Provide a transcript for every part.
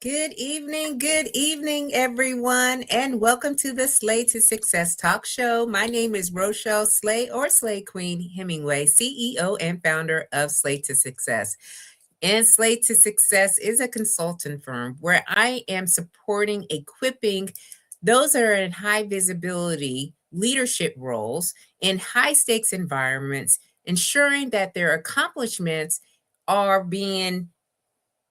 Good evening, everyone, and welcome to the Slay to Success Talk Show. My name is Rochelle Slay or Slay Queen Hemingway, CEO and founder of Slay to Success. And Slay to Success is a consultant firm where I am supporting, equipping those that are in high visibility leadership roles in high stakes environments, ensuring that their accomplishments are being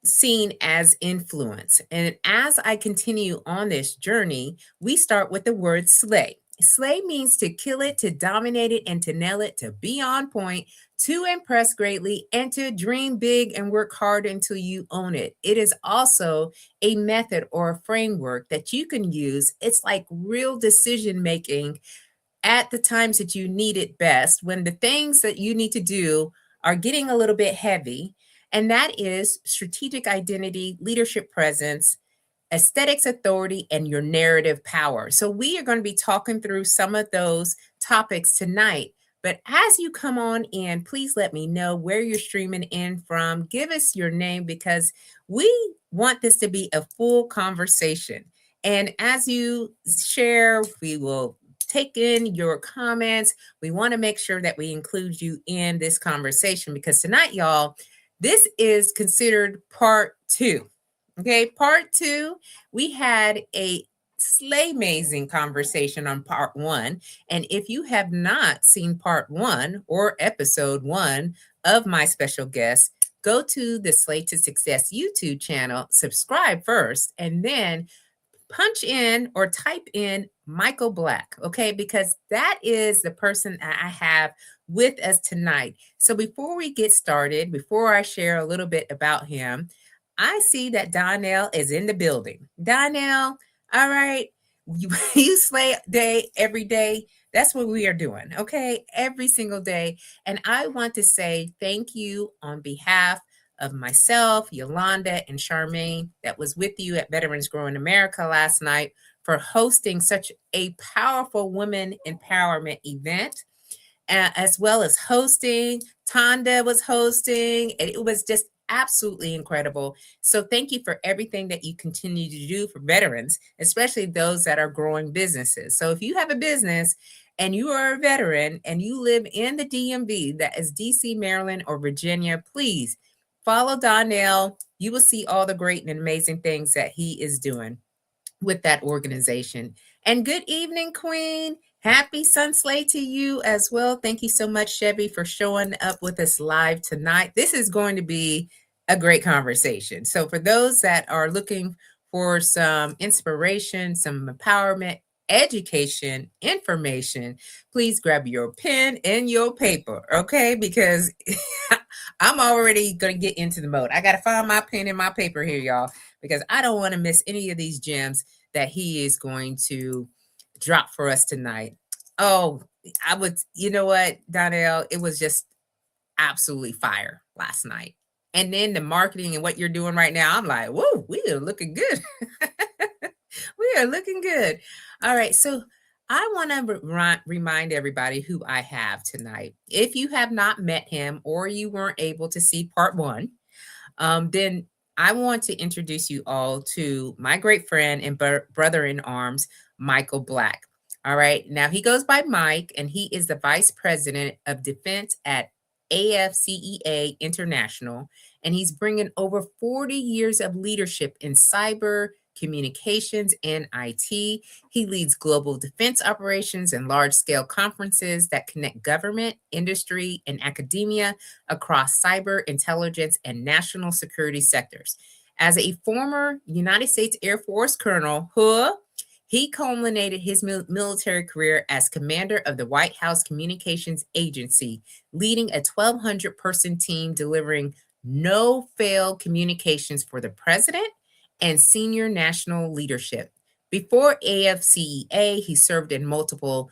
seen as influence. And as I continue on this journey, we start with the word slay. Slay means to kill it, to dominate it, and to nail it, to be on point, to impress greatly, and to dream big and work hard until you own it. It is also a method or a framework that you can use. It's like real decision making at the times that you need it best, when the things that you need to do are getting a little bit heavy. And that is strategic identity, leadership presence, aesthetics authority, and your narrative power. So we are going to be talking through some of those topics tonight. But as you come on in, please let me know where you're streaming in from. Give us your name because we want this to be a full conversation. And as you share, we will take in your comments. We want to make sure that we include you in this conversation because tonight, y'all, this is considered part two. Okay, part two, we had a slay-mazing conversation on part one. And if you have not seen part one or episode one of my special guest, go to the Slay to Success YouTube channel, subscribe first, and then punch in or type in Michael Black, okay? Because that is the person that I have with us tonight. So before we get started, before I share a little bit about him, I see that Donnell is in the building. Donnell, all right, you slay day every day. That's what we are doing, okay? Every single day. And I want to say thank you on behalf of myself, Yolanda, and Charmaine that was with you at Veterans Growing America last night for hosting such a powerful women empowerment event, as well as hosting. Tonda was hosting, and it was just absolutely incredible. So thank you for everything that you continue to do for veterans, especially those that are growing businesses. So if you have a business and you are a veteran and you live in the DMV, that is DC, Maryland, or Virginia, please follow Donnell. You will see all the great and amazing things that he is doing with that organization. And good evening, Queen. Happy Sun Slay to you as well. Thank you so much, Chevy, for showing up with us live tonight. This is going to be a great conversation. So for those that are looking for some inspiration, some empowerment, education, information, please grab your pen and your paper, okay? Because I'm already going to get into the mode. I got to find my pen and my paper here, y'all, because I don't want to miss any of these gems that he is going to drop for us tonight. Oh, you know what, Donnell, it was just absolutely fire last night. And then the marketing and what you're doing right now, I'm like, whoa, we are looking good. We are looking good. All right. So I want to remind everybody who I have tonight. If you have not met him or you weren't able to see part one, then I want to introduce you all to my great friend and brother in arms, Michael Black. All right. Now he goes by Mike, and he is the vice president of defense at AFCEA International. And he's bringing over 40 years of leadership in cyber, communications, and IT. He leads global defense operations and large-scale conferences that connect government, industry, and academia across cyber, intelligence, and national security sectors. As a former United States Air Force colonel, he culminated his military career as commander of the White House Communications Agency, leading a 1,200-person team delivering no-fail communications for the president and senior national leadership. Before AFCEA, he served in multiple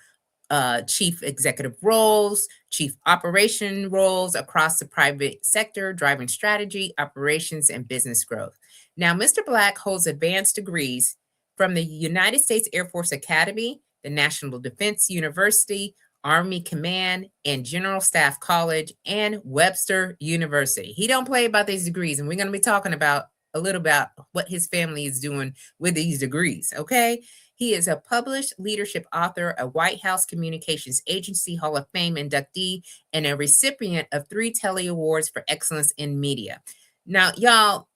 chief executive roles, chief operation roles across the private sector, driving strategy, operations, and business growth. Now, Mr. Black holds advanced degrees from the United States Air Force Academy, the National Defense University, Army Command, and General Staff College, and Webster University. He don't play about these degrees, and we're going to be talking about a little about what his family is doing with these degrees. Okay. He is a published leadership author, a White House Communications Agency Hall of Fame inductee, and a recipient of 3 Telly Awards for Excellence in Media. Now, y'all,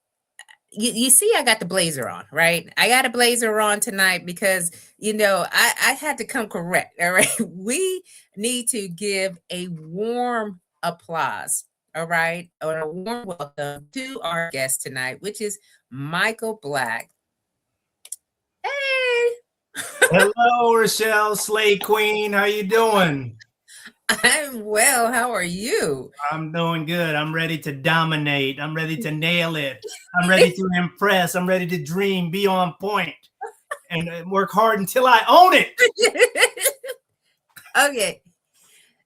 you see, I got the blazer on, right? I got a blazer on tonight because, I had to come correct. All right. We need to give a warm applause. All right. Or a warm welcome to our guest tonight, which is Michael Black. Hey. Hello, Rochelle, Slay Queen. How you doing? I'm well. How are you? I'm doing good. I'm ready to dominate. I'm ready to nail it. I'm ready to impress. I'm ready to dream, be on point, and work hard until I own it. Okay.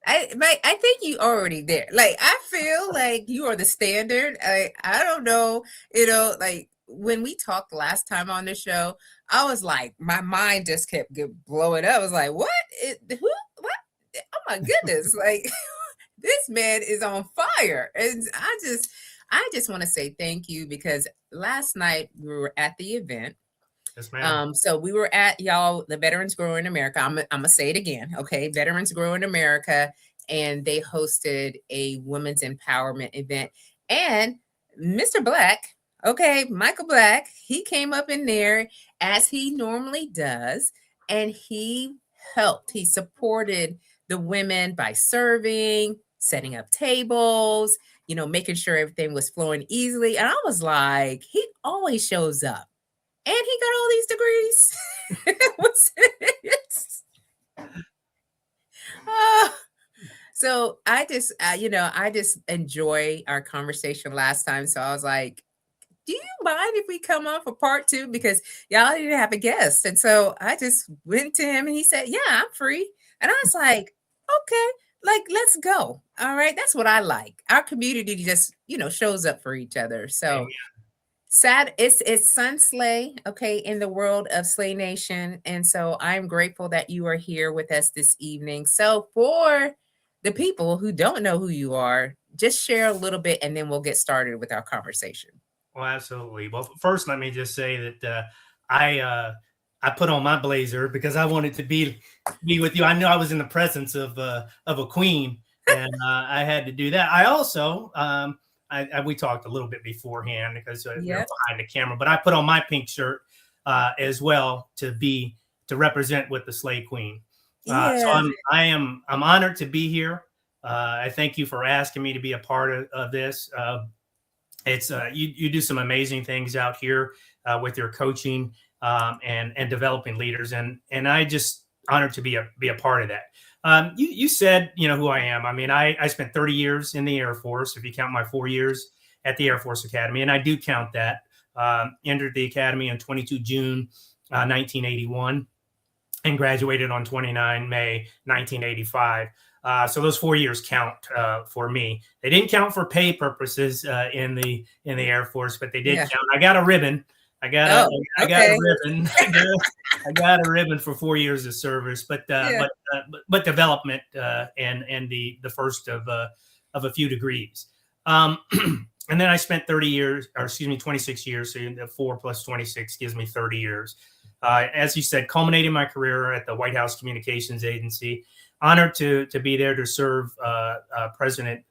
I think you already there. Like, I feel like you are the standard. I don't know, like when we talked last time on the show, I was like, my mind just kept blowing up. I was like, what? Who? What? Oh my goodness! Like, this man is on fire, and I just want to say thank you because last night we were at the event. Yes, ma'am. So we were at, y'all, the Veterans Grow in America. I'm gonna say it again, okay? Veterans Grow in America, and they hosted a women's empowerment event. And Mr. Black, okay, Michael Black, he came up in there as he normally does, and he helped. He supported the women by serving, setting up tables, making sure everything was flowing easily. And I was like, he always shows up and he got all these degrees. uh, so I just enjoy our conversation last time. So I was like, do you mind if we come on for part 2? Because y'all didn't have a guest. And so I just went to him and he said, yeah, I'm free. And I was like, okay, like, let's go. All right. That's what I like. Our community just, shows up for each other. So it's Sun Slay, okay, in the world of Slay Nation. And so I'm grateful that you are here with us this evening. So for the people who don't know who you are, just share a little bit and then we'll get started with our conversation. Well, absolutely. Well, first, let me just say that I put on my blazer because I wanted to be with you. I knew I was in the presence of a queen, and I had to do that. I also we talked a little bit beforehand because we were behind the camera, but I put on my pink shirt as well to represent with the Slay Queen. So I'm honored to be here. I thank you for asking me to be a part of this. It's you do some amazing things out here with your coaching and developing leaders, and I just honored to be a part of that. You said who I am. I mean, I spent 30 years in the Air Force, if you count my 4 years at the Air Force Academy, and I do count that. Entered the academy on 22 June 1981 and graduated on 29 May 1985. So those 4 years count for me. They didn't count for pay purposes in the Air Force, but they did count. I got a ribbon. I got a ribbon. I got a ribbon for 4 years of service, but development and the first of a few degrees. And then I spent 26 years. So 4 plus 26 gives me 30 years. As you said, culminating my career at the White House Communications Agency. Honored to be there to serve President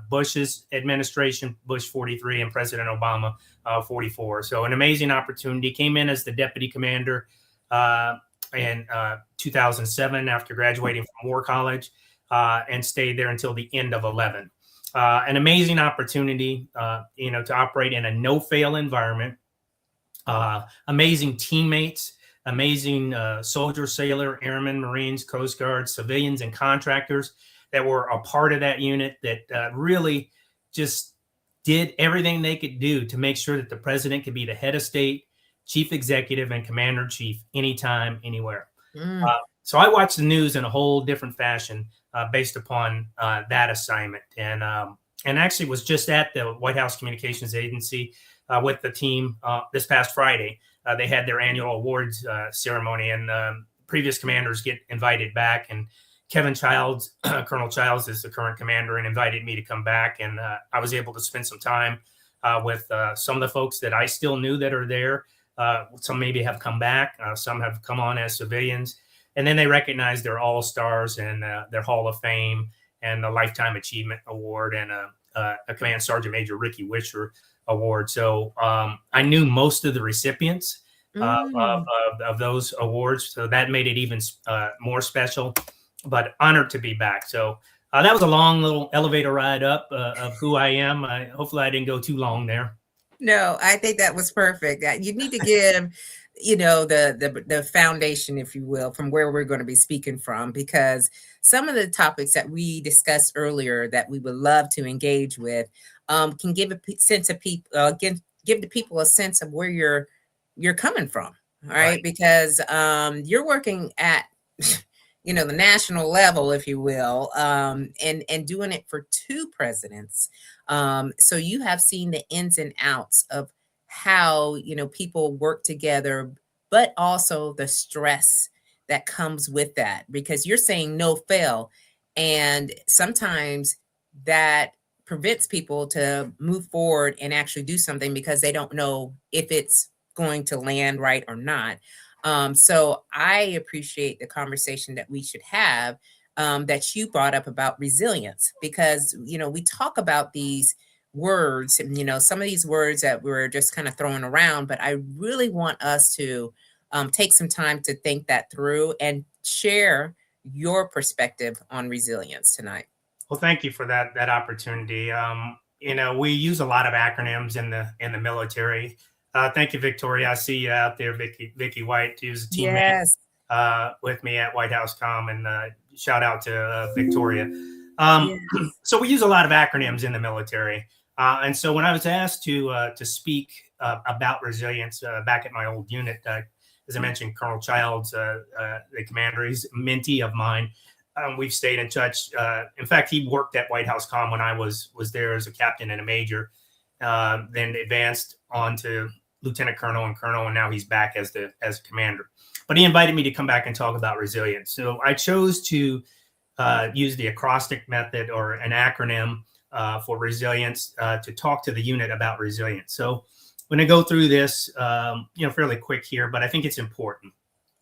Bush's administration, Bush 43, and President Obama 44. So an amazing opportunity. Came in as the deputy commander in 2007 after graduating from War College and stayed there until the end of 11. An amazing opportunity, to operate in a no-fail environment. Amazing teammates. Amazing soldier, sailor, airmen, Marines, Coast Guard, civilians, and contractors that were a part of that unit that really just did everything they could do to make sure that the president could be the head of state, chief executive, and commander in chief anytime, anywhere. So I watched the news in a whole different fashion based upon that assignment, and actually was just at the White House Communications Agency with the team this past Friday. They had their annual awards ceremony, and previous commanders get invited back. And Kevin Childs, Colonel Childs, is the current commander, and invited me to come back. And I was able to spend some time with some of the folks that I still knew that are there. Some maybe have come back. Some have come on as civilians. And then they recognize their all-stars and their Hall of Fame and the Lifetime Achievement Award and a Command Sergeant Major Ricky Wisher Award. So I knew most of the recipients Mm. of those awards. So that made it even more special, but honored to be back. So that was a long little elevator ride up of who I am. Hopefully I didn't go too long there. No, I think that was perfect. You need to give, the foundation, if you will, from where we're going to be speaking from, because some of the topics that we discussed earlier that we would love to engage with can give a sense of people, give the people a sense of where you're coming from. All right, Right. because you're working at the national level, if you will, and doing it for two presidents. So you have seen the ins and outs of how people work together, but also the stress that comes with that, because you're saying no fail, and sometimes that prevents people to move forward and actually do something because they don't know if it's going to land right or not. So I appreciate the conversation that we should have, that you brought up about resilience, because we talk about these words, and some of these words that we're just kind of throwing around, but I really want us to take some time to think that through and share your perspective on resilience tonight. Well, thank you for that opportunity. We use a lot of acronyms in the military. Thank you, Victoria. I see you out there, Vicky White, who's a teammate Yes. with me at White House Com, and shout out to Victoria. Um, Yes. so we use a lot of acronyms in the military, and so when I was asked to speak about resilience back at my old unit, as I mentioned, Colonel Childs, the commander, he's a mentee of mine. We've stayed in touch. In fact, he worked at White House Com when I was there as a captain and a major. Then advanced on to lieutenant colonel and colonel, and now he's back as a commander. But he invited me to come back and talk about resilience. So I chose to use the acrostic method, or an acronym for resilience, to talk to the unit about resilience. So I'm going to go through this, fairly quick here, but I think it's important.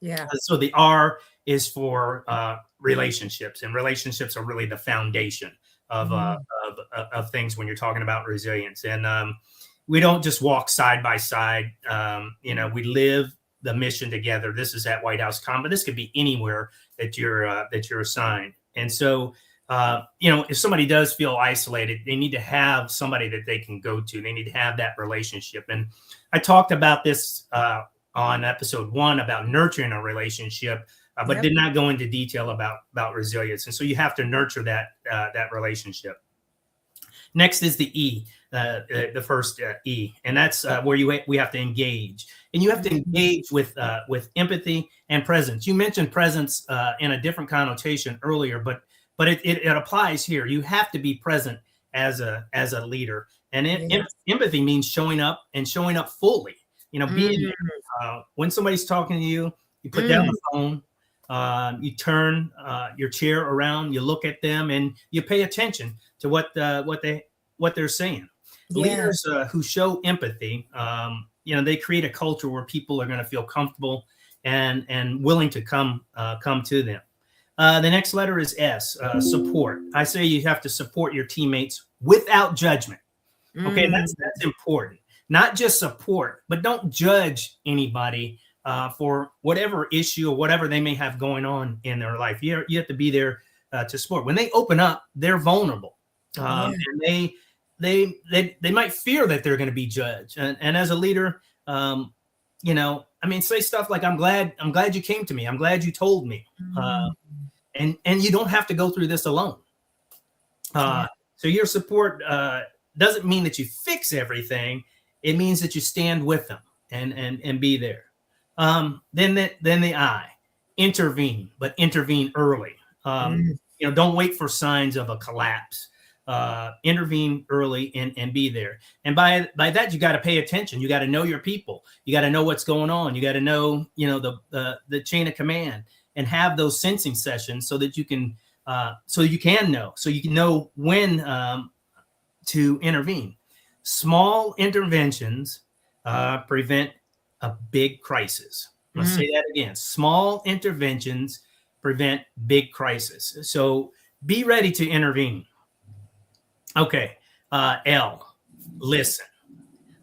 Yeah. So the R is for relationships, and relationships are really the foundation of things when you're talking about resilience. And we don't just walk side by side. We live the mission together. This is at White House Com, but this could be anywhere that you're assigned. And so, if somebody does feel isolated, they need to have somebody that they can go to. They need to have that relationship. And I talked about this on episode 1 about nurturing a relationship, but did not go into detail about resilience. And so you have to nurture that relationship. Next is the E, the first E, and that's where we have to engage, and you have to engage with empathy and presence. You mentioned presence in a different connotation earlier, but it applies here. You have to be present as a leader, and empathy means showing up fully. Being there. When somebody's talking to you, you put down the phone, you turn your chair around, you look at them, and you pay attention to what they're saying. Leaders who show empathy, they create a culture where people are going to feel comfortable and willing to come to them. The next letter is S, support. I say you have to support your teammates without judgment. Okay, that's important. Not just support, but don't judge anybody for whatever issue or whatever they may have going on in their life. You have to be there to support. When they open up, they're vulnerable, and they might fear that they're going to be judged. And as a leader, say stuff like, "I'm glad you came to me. I'm glad you told me," and you don't have to go through this alone. So your support doesn't mean that you fix everything. It means that you stand with them and be there. Then the I, intervene, but intervene early. Don't wait for signs of a collapse. Intervene early and be there. And by that, you got to pay attention. You got to know your people. You got to know what's going on. You got to know, the chain of command, and have those sensing sessions so that you can know when to intervene. Small interventions prevent a big crisis. I'm going to say that again. Small interventions prevent big crisis. So be ready to intervene. Okay. L, listen.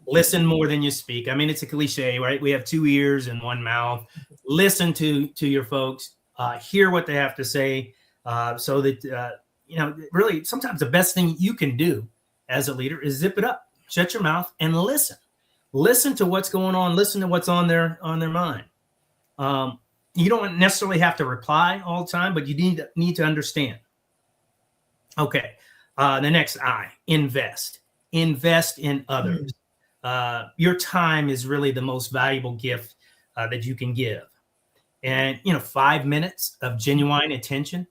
Listen more than you speak. I mean, it's a cliche, right? We have two ears and one mouth. Listen to your folks. Hear what they have to say, so that really, sometimes the best thing you can do as a leader is zip it up, shut your mouth, and listen. Listen to what's going on. Listen to what's on their mind. You don't necessarily have to reply all the time, but you need to understand. Okay. The next I, invest. Invest in others. Your time is really the most valuable gift that you can give. And, 5 minutes of genuine attention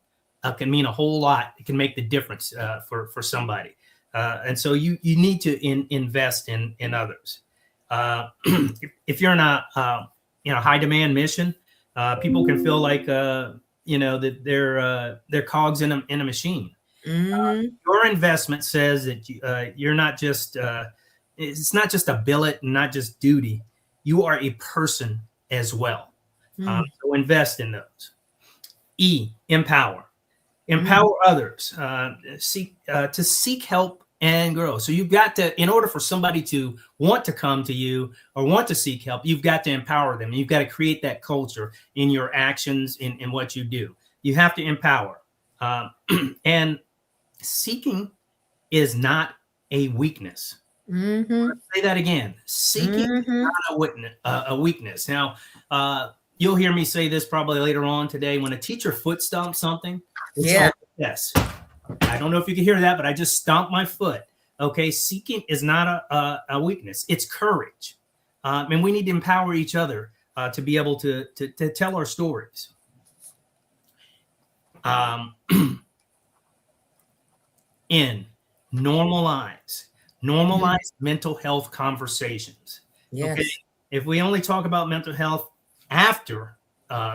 can mean a whole lot. It can make the difference for somebody. And so you need to invest in others. If you're in a high demand mission, people can feel like that they're cogs in a machine. Your investment says that you're not just it's not just a billet and not just duty. You are a person as well. So invest in those. E, empower. Empower others. To seek help and grow. So you've got to, in order for somebody to want to come to you or want to seek help, you've got to empower them. You've got to create that culture in your actions, in what you do. You have to empower. And seeking is not a weakness. Say that again. Seeking is not a weakness. Now, you'll hear me say this probably later on today. When a teacher foot stomps something, yes. I don't know if you can hear that, but I just stomped my foot. Okay, seeking is not a weakness. It's courage. And we need to empower each other to be able to tell our stories. Normalize mental health conversations. Yes. Okay? If we only talk about mental health after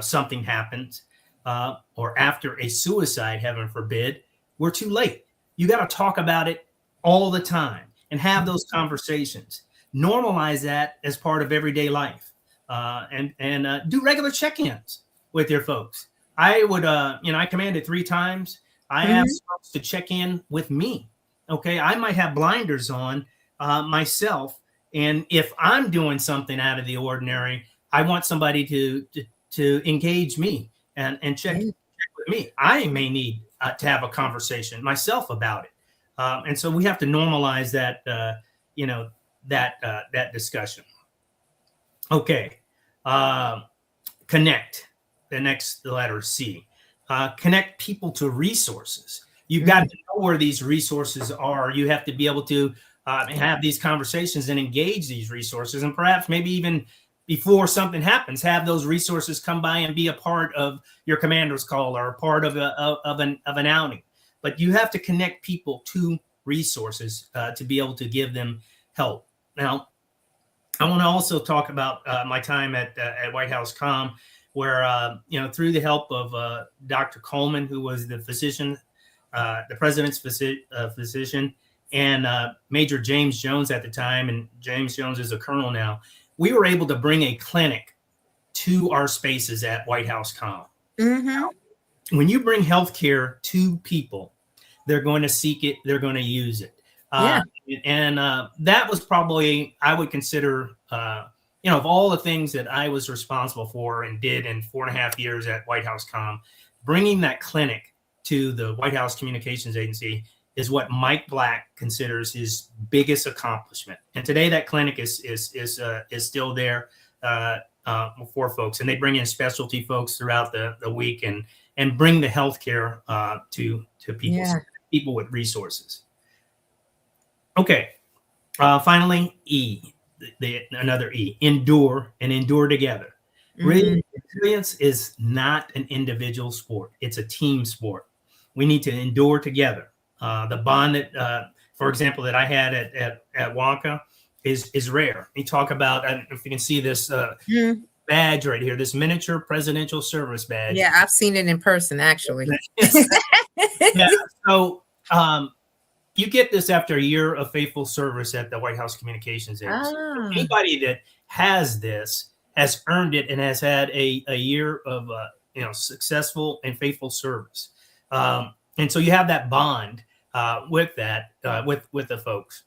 something happens or after a suicide, heaven forbid, we're too late. You got to talk about it all the time and have those conversations. Normalize that as part of everyday life, and do regular check-ins with your folks. I would, I commanded 3 times. I ask folks to check in with me. Okay, I might have blinders on myself, and if I'm doing something out of the ordinary, I want somebody to engage me and check with me. I may need to have a conversation myself about it, and so we have to normalize that, that discussion. Okay, connect. The next letter C. Connect people to resources. You've got to know where these resources are. You have to be able to have these conversations and engage these resources, and perhaps maybe even before something happens, have those resources come by and be a part of your commander's call or a part of an outing. But you have to connect people to resources to be able to give them help. Now, I want to also talk about my time at White House Comm, where through the help of Dr. Coleman, who was the physician, the president's physician, and Major James Jones at the time, and James Jones is a colonel now, we were able to bring a clinic to our spaces at White House Comm. Now, when you bring healthcare to people, they're going to seek it, they're going to use it. And that was probably, I would consider, of all the things that I was responsible for and did in 4.5 years at White House Comm, bringing that clinic to the White House Communications Agency is what Mike Black considers his biggest accomplishment. And today that clinic is still there for folks, and they bring in specialty folks throughout the week and bring the healthcare to people, people with resources. Okay, finally, E. Another E, endure and endure together. Resilience is not an individual sport. It's a team sport. We need to endure together. The bond that, for example, that I had at Wonka is rare. We talk about, I don't know if you can see this badge right here, this miniature presidential service badge. Yeah, I've seen it in person, actually. Yeah. So, you get this after a year of faithful service at the White House Communications Agency. So Ah, anybody that has this has earned it and has had a year of successful and faithful service. And so you have that bond with that with the folks.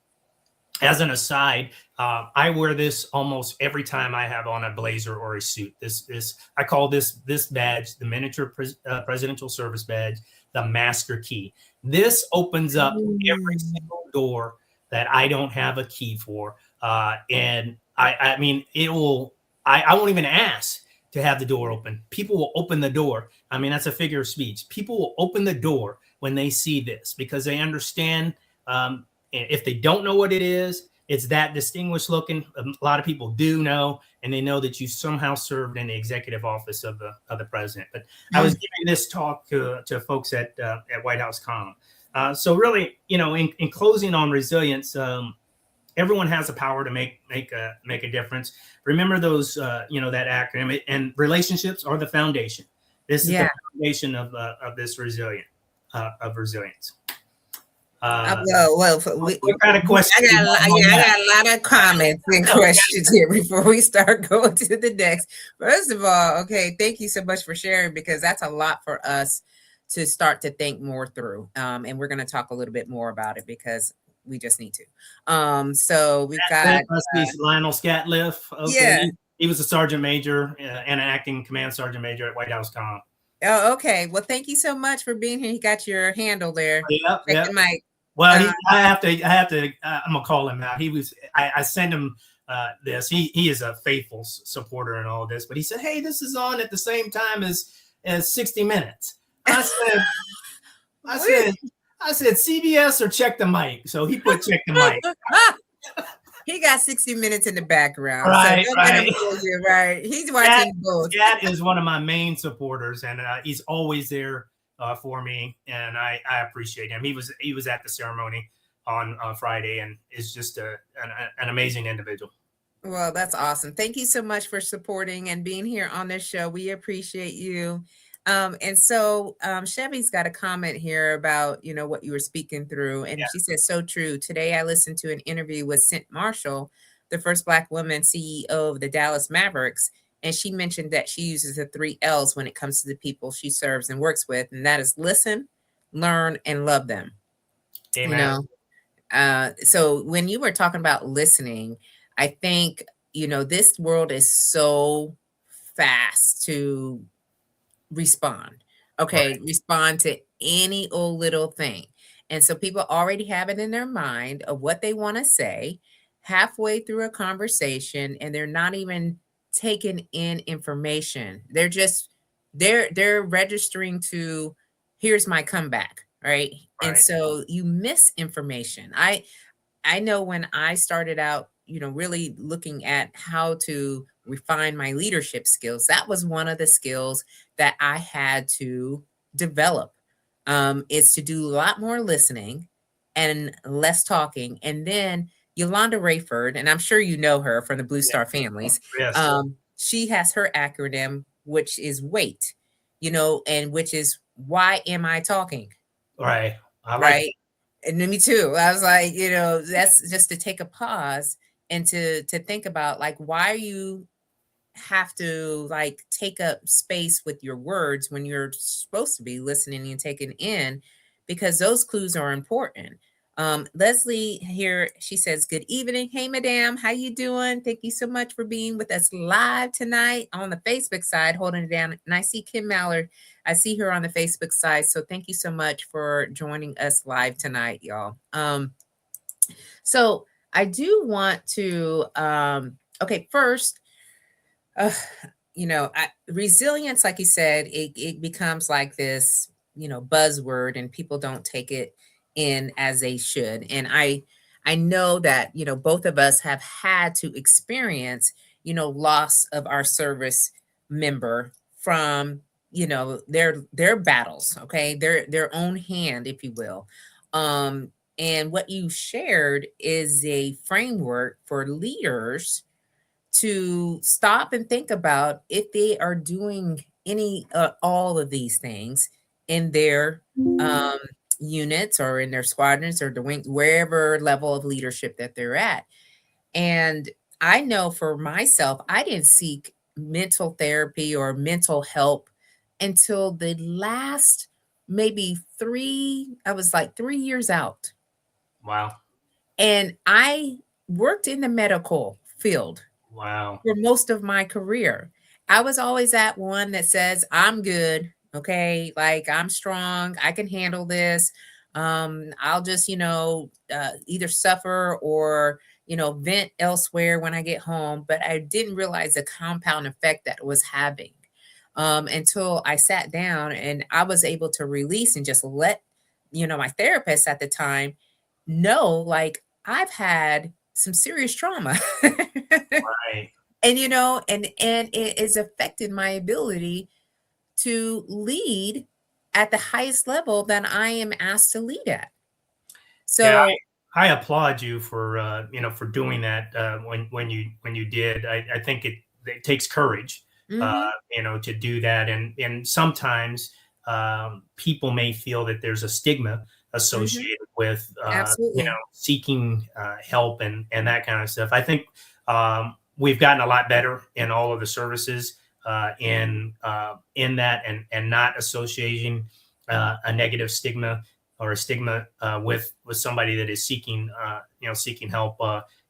As an aside, I wear this almost every time I have on a blazer or a suit. This I call this badge the miniature presidential service badge, the master key. This opens up every mm, single door that I don't have a key for, and I mean it will. I won't even ask to have the door open. People will open the door. I mean that's a figure of speech. People will open the door when they see this because they understand. If they don't know what it is, it's that distinguished looking. A lot of people do know, and they know that you somehow served in the executive office of the president. But I was mm. giving this talk to folks at White House Com. So really, in closing on resilience, everyone has the power to make a difference. Remember those, that acronym. And relationships are the foundation. This is the Yeah. foundation of this resilience. Uh, what kind of I questions you got have on I that? got a lot of comments and questions here before we start going to the next. First of all, okay, thank you so much for sharing because that's a lot for us to start to think more through. And we're going to talk a little bit more about it because we just need to. So we've That got must be Lionel Scatliff. Okay, yeah. he was a sergeant major and an acting command sergeant major at White House Com. Oh, okay. Well, thank you so much for being here. He got your handle there. Yep, Check yep. the mic. Well, Uh, I have to. I'm gonna call him out. I sent him this. He is a faithful supporter in all this, but he said, "Hey, this is on at the same time as 60 Minutes." I said, I said, I said, CBS or check the mic. So he put check the mic. He got 60 Minutes in the background. So Right, don't let him right. fool you, right? He's Scat, watching both. Scat is one of my main supporters, and he's always there for me, and I appreciate him. He was at the ceremony on Friday, and is just an amazing individual. Well, that's awesome. Thank you so much for supporting and being here on this show. We appreciate you. And so Chevy's got a comment here about, what you were speaking through. And Yeah, she says, so true. Today I listened to an interview with Cent Marshall, the first Black woman CEO of the Dallas Mavericks. And she mentioned that she uses the 3 L's when it comes to the people she serves and works with. And that is listen, learn, and love them. You amen. know, so when you were talking about listening, I think, this world is so fast to respond. Okay, Right, respond to any old little thing. And so people already have it in their mind of what they want to say halfway through a conversation and they're not even taking in information. They're registering to here's my comeback, right? And right. so you miss information. I know when I started out, really looking at how to refine my leadership skills, that was one of the skills that I had to develop. Is to do a lot more listening and less talking. And then Yolanda Rayford, and I'm sure you know her from the Blue Yeah, Star Families, yes, she has her acronym, which is WAIT, and which is why am I talking? right. I like Right. And then me too. I was like, that's just to take a pause and to think about like why you have to like take up space with your words when you're supposed to be listening and taking in because those clues are important. Leslie here, she says, good evening. Hey, madam, how you doing? Thank you so much for being with us live tonight on the Facebook side, holding it down. And I see Kim Mallard. I see her on the Facebook side. So thank you so much for joining us live tonight, y'all. So I do want to, okay, first, uh, resilience, like you said, it becomes like this, buzzword, and people don't take it in as they should. And I know that both of us have had to experience loss of our service member from their battles, okay, their own hand, if you will. And what you shared is a framework for leaders to stop and think about if they are doing any all of these things in their units or in their squadrons or the wing, wherever level of leadership that they're at. And I know for myself, I didn't seek mental therapy or mental help until the last maybe I was like 3 years out. Wow. And I worked in the medical field Wow. for most of my career. I was always that one that says, I'm good. Okay. Like I'm strong. I can handle this. I'll just, either suffer or, vent elsewhere when I get home. But I didn't realize the compound effect that it was having until I sat down and I was able to release and just let, my therapist at the time know, like, I've had some serious trauma. Right. And and it has affected my ability to lead at the highest level that I am asked to lead at. Yeah, So, I applaud you for for doing that when you did. I think it takes courage, uh, mhm, to do that, and sometimes people may feel that there's a stigma mhm, associated with absolutely. seeking help and that kind of stuff. I think we've gotten a lot better in all of the services in that and not associating a negative stigma or a stigma with somebody that is seeking seeking help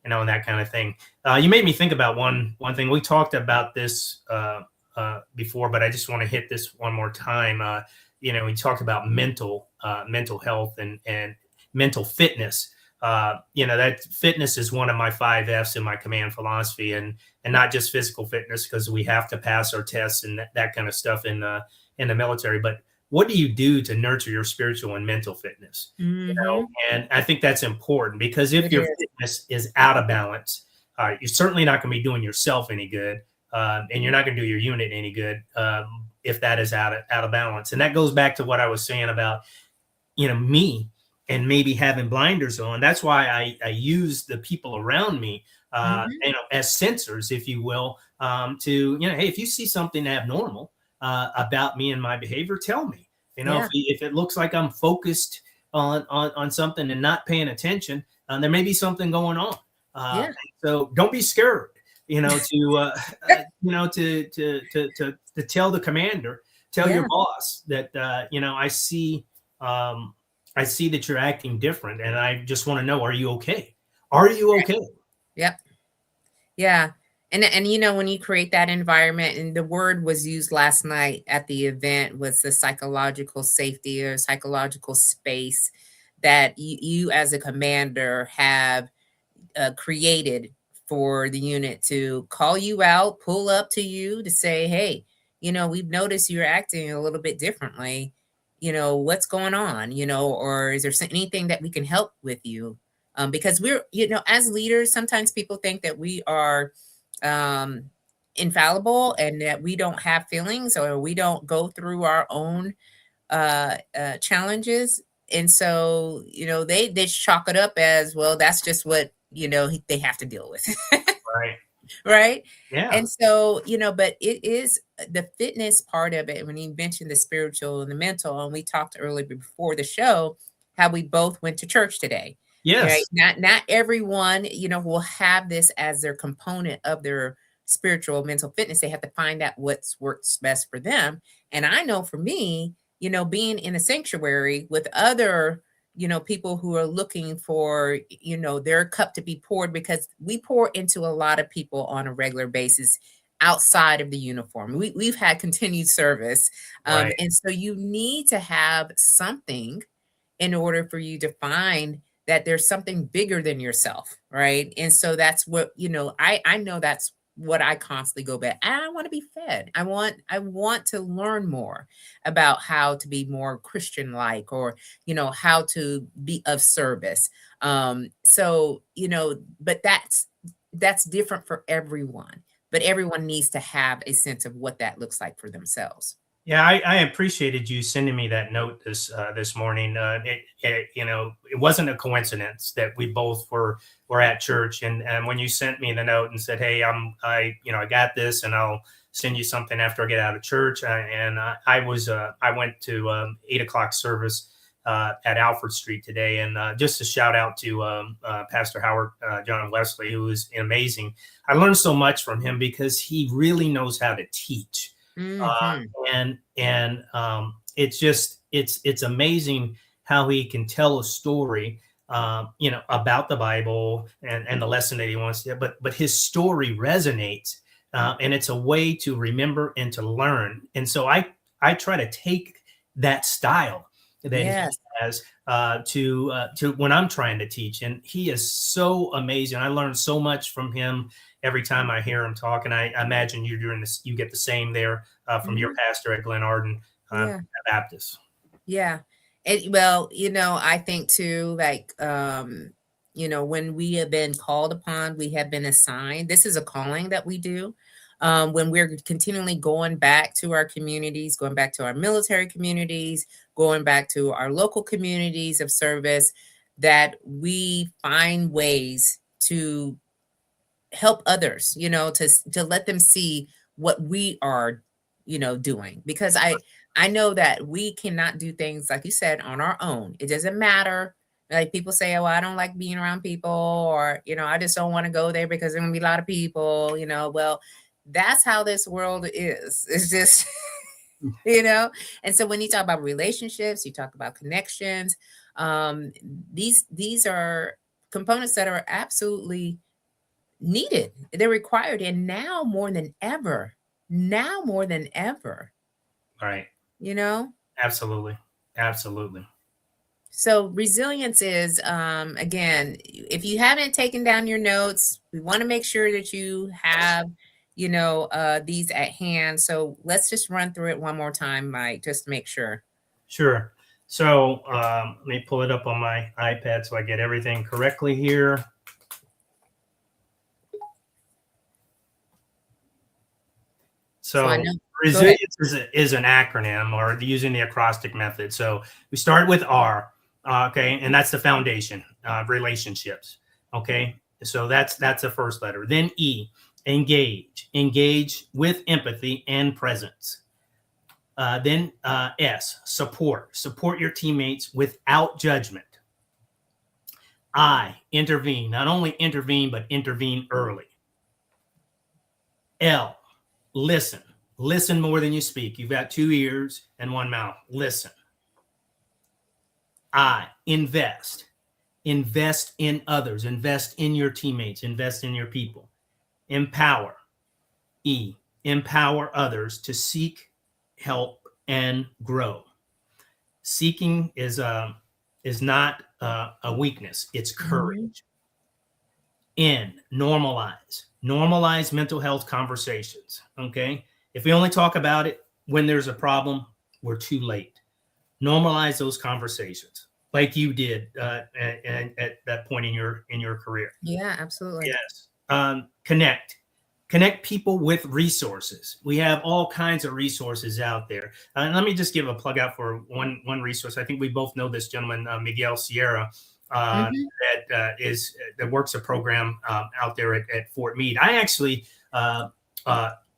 and that kind of thing. You made me think about one thing. We talked about this before, but I just want to hit this one more time. We talked about mental health and mental fitness. That fitness is one of my 5 F's in my command philosophy, and not just physical fitness, because we have to pass our tests and that kind of stuff in the military, but what do you do to nurture your spiritual and mental fitness? Mhm, And I think that's important, because if it your is. fitness is out of balance, you're certainly not going to be doing yourself any good, and you're not going to do your unit any good if that is out of balance. And that goes back to what I was saying about me and maybe having blinders on. That's why I use the people around me Mhm, as sensors, if you will, to hey, if you see something abnormal about me and my behavior, tell me. If yeah, if it looks like I'm focused on something and not paying attention, there may be something going on. yeah, So don't be scared. To to tell the commander, tell your yeah, boss that um, I see that you're acting different, and I just want to know, are you okay? Are you okay? yep, yeah. And when you create that environment, and the word was used last night at the event, was the psychological safety or psychological space that you as a commander have created for the unit to call you out, pull up to you to say, hey, we've noticed you're acting a little bit differently. What's going on? Or is there anything that we can help with you? Because we're, as leaders, sometimes people think that we are um, infallible and that we don't have feelings or we don't go through our own challenges. And so, they chalk it up as, well, that's just what, they have to deal with. Right. Right? Yeah. And so, but it is the fitness part of it. When you mentioned the spiritual and the mental, and we talked earlier before the show, how we both went to church today. Right? Yes. Not everyone, will have this as their component of their spiritual mental fitness. They have to find out what's works best for them. And I know for me, being in a sanctuary with other people who are looking for, their cup to be poured, because we pour into a lot of people on a regular basis outside of the uniform. We've had continued service. Right. And so you need to have something in order for you to find that there's something bigger than yourself, right? And so that's what, I know that's what I constantly go back. I want to be fed. I want to learn more about how to be more Christian like, or how to be of service. So, but that's different for everyone. But everyone needs to have a sense of what that looks like for themselves. Yeah, I appreciated you sending me that note this morning. It wasn't a coincidence that we both were at church, and when you sent me the note and said, "Hey, I got this, and I'll send you something after I get out of church," I went to 8 o'clock service at Alfred Street today. And just a shout out to Pastor Howard John Wesley, who is amazing. I learned so much from him because he really knows how to teach. Hmm. And it's just it's amazing how he can tell a story, about the Bible and the lesson that he wants to, but his story resonates, and it's a way to remember and to learn. And so I try to take that style that he Yes. has to when I'm trying to teach, and he is so amazing. I learn so much from him every time I hear him talk, and I imagine you're doing this. You get the same there from your Hmm. pastor at Glen Arden Yeah. Baptist. Yeah. Well, I think too, like, when we have been called upon, we have been assigned. This is a calling that we do. When we're continually going back to our communities, going back to our military communities, going back to our local communities of service, that we find ways to help others, to let them see what we are, doing. Because I know that we cannot do things like you said on our own. It doesn't matter. Like people say, oh, I don't like being around people, or I just don't want to go there because there's gonna be a lot of people. Well, that's how this world is. It's just you know. And so when you talk about relationships, you talk about connections. Um, these are components that are absolutely needed. They're required. And now more than ever, now more than ever, Right. you know? Absolutely. Absolutely. So resilience is, again, if you haven't taken down your notes, we want to make sure that you have, these at hand. So let's just run through it one more time, Mike, just to make sure. Sure. So let me pull it up on my iPad so I get everything correctly here. So I So know, go ahead. resilience is an acronym, or using the acrostic method. So we start with R, okay, and that's the foundation, relationships. Okay, so that's the first letter. Then E, engage with empathy and presence. Then S, support your teammates without judgment. I, intervene, not only intervene, but intervene early. L, listen more than you speak. You've got 2 ears and 1 mouth. Listen. I, invest in others, invest in your teammates, invest in your people. Empower. E, empower others to seek help and grow. Seeking is not a weakness, it's Mhm. courage. N, normalize mental health conversations. Okay, if we only talk about it when there's a problem, we're too late. Normalize those conversations like you did at that point in your career. Yeah, absolutely. Yes. Connect people with resources. We have all kinds of resources out there. And let me just give a plug out for one resource. I think we both know this gentleman, Miguel Sierra, Hmm. that works a program out there at Fort Meade. I actually uh,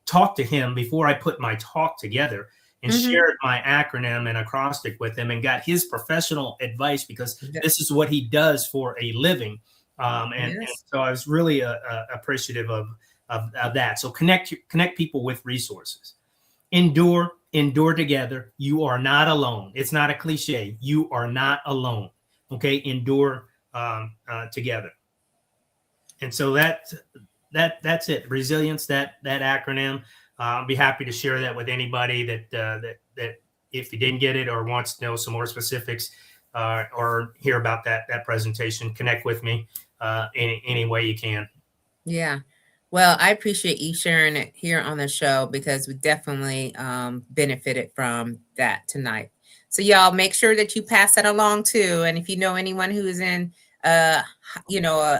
talked to him before I put my talk together, and Hmm. shared my acronym and acrostic with him, and got his professional advice, because this is what he does for a living. And Yes. so I was really appreciative of that. So connect people with resources. Endure together. You are not alone. It's not a cliche. You are not alone. Okay, endure together. And so that's it. Resilience. That acronym. I'll be happy to share that with anybody that if you didn't get it or wants to know some more specifics, or hear about that presentation, connect with me any way you can. Yeah. Well, I appreciate you sharing it here on the show because we definitely benefited from that tonight. So y'all make sure that you pass that along too. And if you know anyone who is in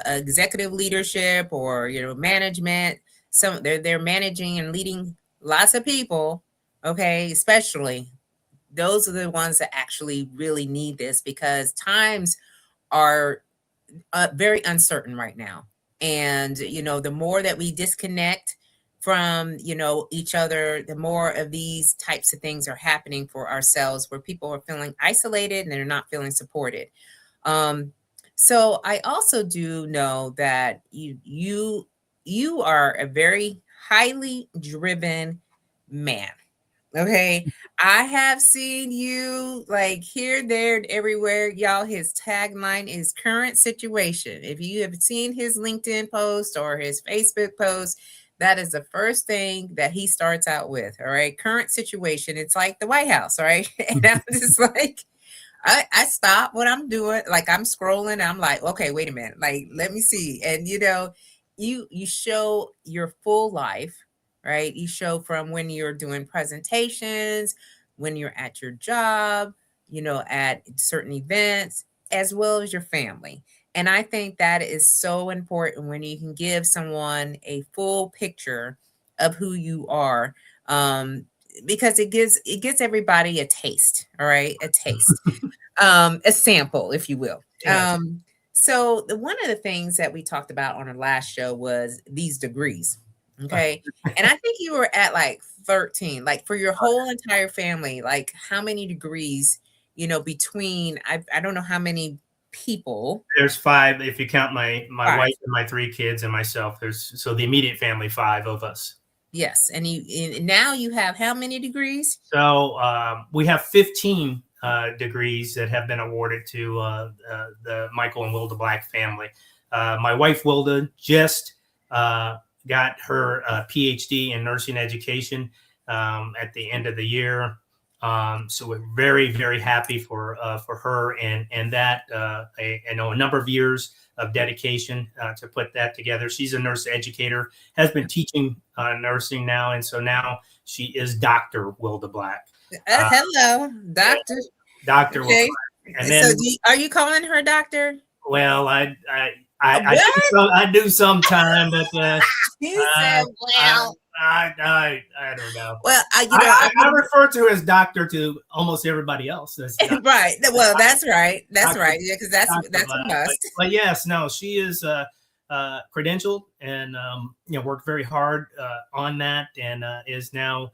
executive leadership or management, they're managing and leading lots of people, okay, especially those are the ones that actually really need this because times are very uncertain right now. And, the more that we disconnect from, each other, the more of these types of things are happening for ourselves, where people are feeling isolated and they're not feeling supported. Um, so I also do know that you are a very highly driven man. Okay. I have seen you like here, there, and everywhere. Y'all, his tagline is current situation. If you have seen his LinkedIn post or his Facebook post, that is the first thing that he starts out with. All right. Current situation. It's like the White House. All right. And I'm just like, I stop what I'm doing. Like I'm scrolling. I'm like, okay, wait a minute. Like, let me see. And you show your full life, right? You show from when you're doing presentations, when you're at your job, at certain events, as well as your family. And I think that is so important when you can give someone a full picture of who you are. Because it gives everybody a taste, all right? A taste, a sample, if you will. Yes. One of the things that we talked about on our last show was these degrees. Okay. And I think you were at like 13, like for your whole entire family, like how many degrees, between, I don't know how many people. There's 5 if you count my Five. wife and my 3 kids and myself. So the immediate family, 5 of us. Yes. And now you have how many degrees? So we have 15 degrees that have been awarded to the Michael and Wilda Black family. My wife Wilda just got her PhD in nursing education at the end of the year. So we're very, very happy for her and that I know a number of years of dedication to put that together. She's a nurse educator, has been teaching nursing now, and so now she is Dr. Wilda Black. Hello, doctor. Dr. Okay. Wilda Black. And So then, are you calling her doctor? well, What? I do sometime, but He said, well. I don't know. Well, I refer to her as doctor to almost everybody else. right. Well, that's right. That's Dr. right. Yeah, because that's a must. But yes, no, she is credentialed and worked very hard on that, and is now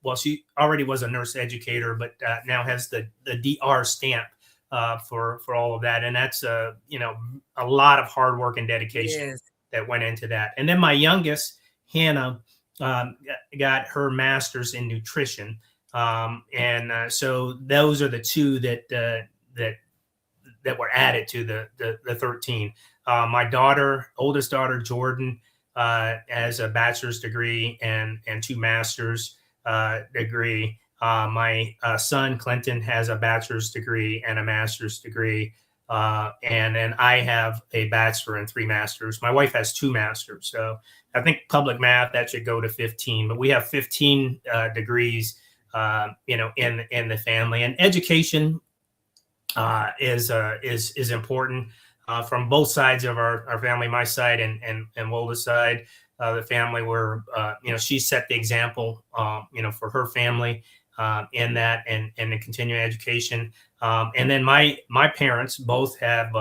well, she already was a nurse educator, but now has the DR stamp for all of that, and that's a lot of hard work and dedication Yes. that went into that. And then my youngest, Hannah, got her master's in nutrition, and so those are the 2 that were added to the 13. My oldest daughter, Jordan, has a bachelor's degree and 2 master's degree. My son, Clinton, has a bachelor's degree and a master's degree. And then I have a bachelor and 3 masters. My wife has 2 masters. So I think public math, that should go to 15, but we have 15 degrees, in the family. And education is important from both sides of our family, my side and Wilda's side. The family where she set the example for her family in that and the continuing education. And then my parents both have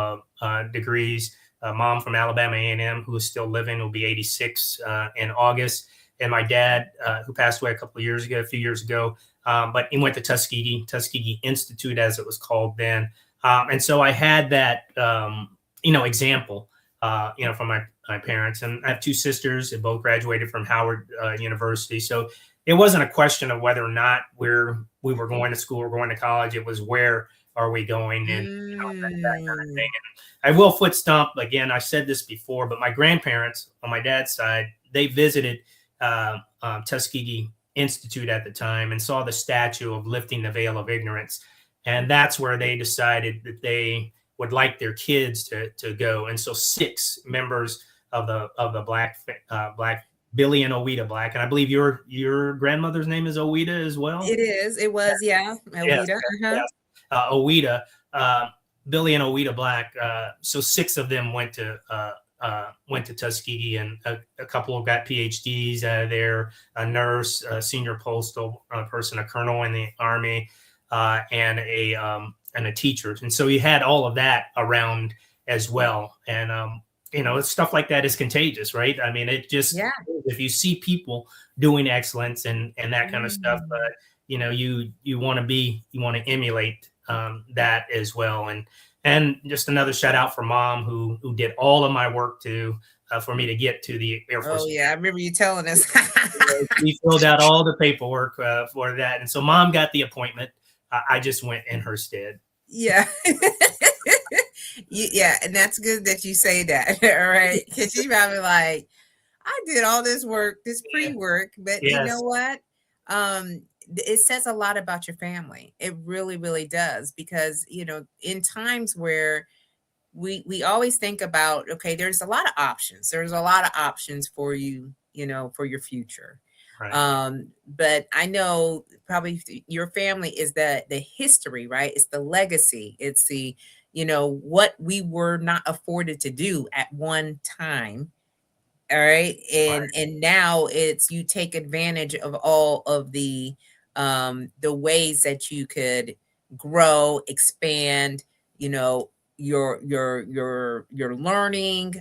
degrees. Mom from Alabama A&M, who is still living, will be 86 in August. And my dad, who passed away a few years ago, but he went to Tuskegee Institute, as it was called then. And so I had that, example, from my parents. And I have 2 sisters that both graduated from Howard University. So it wasn't a question of whether or not we were going to school or going to college. It was where are we going, and that kind of thing. And I will foot stomp again. I said this before, but my grandparents on my dad's side, they visited Tuskegee Institute at the time and saw the statue of lifting the veil of ignorance, and that's where they decided that they would like their kids to go. And so 6 members of the Black Billy and Owita Black, and I believe your grandmother's name is Owita as well. It is. It was, yeah. Owita. Yes. Owita, Billy and Owita Black. So 6 of them went to Tuskegee, and a couple got PhDs there. A nurse, a senior postal person, a colonel in the Army, and a teacher. And so you had all of that around as well. And stuff like that is contagious, right? I mean, it just if you see people doing excellence and that kind of stuff, Mm. you want to emulate that as well. And just another shout out for mom who did all of my work for me to get to the Air Oh Force. yeah, I remember you telling us. We filled out all the paperwork for that, and so mom got the appointment. I just went in her stead. Yeah. Yeah, and that's good that you say that. All right. Because she's probably like, I did all this work, this Yeah. pre-work, but you know Yes. what? It says a lot about your family. It really, really does. Because, in times where we always think about, okay, there's a lot of options. There's a lot of options for you, for your future. Right. But I know probably your family is the history, right? It's the legacy. It's the, what we were not afforded to do at one time. All right. And now it's you take advantage of all of the ways that you could grow, expand, you know, your learning,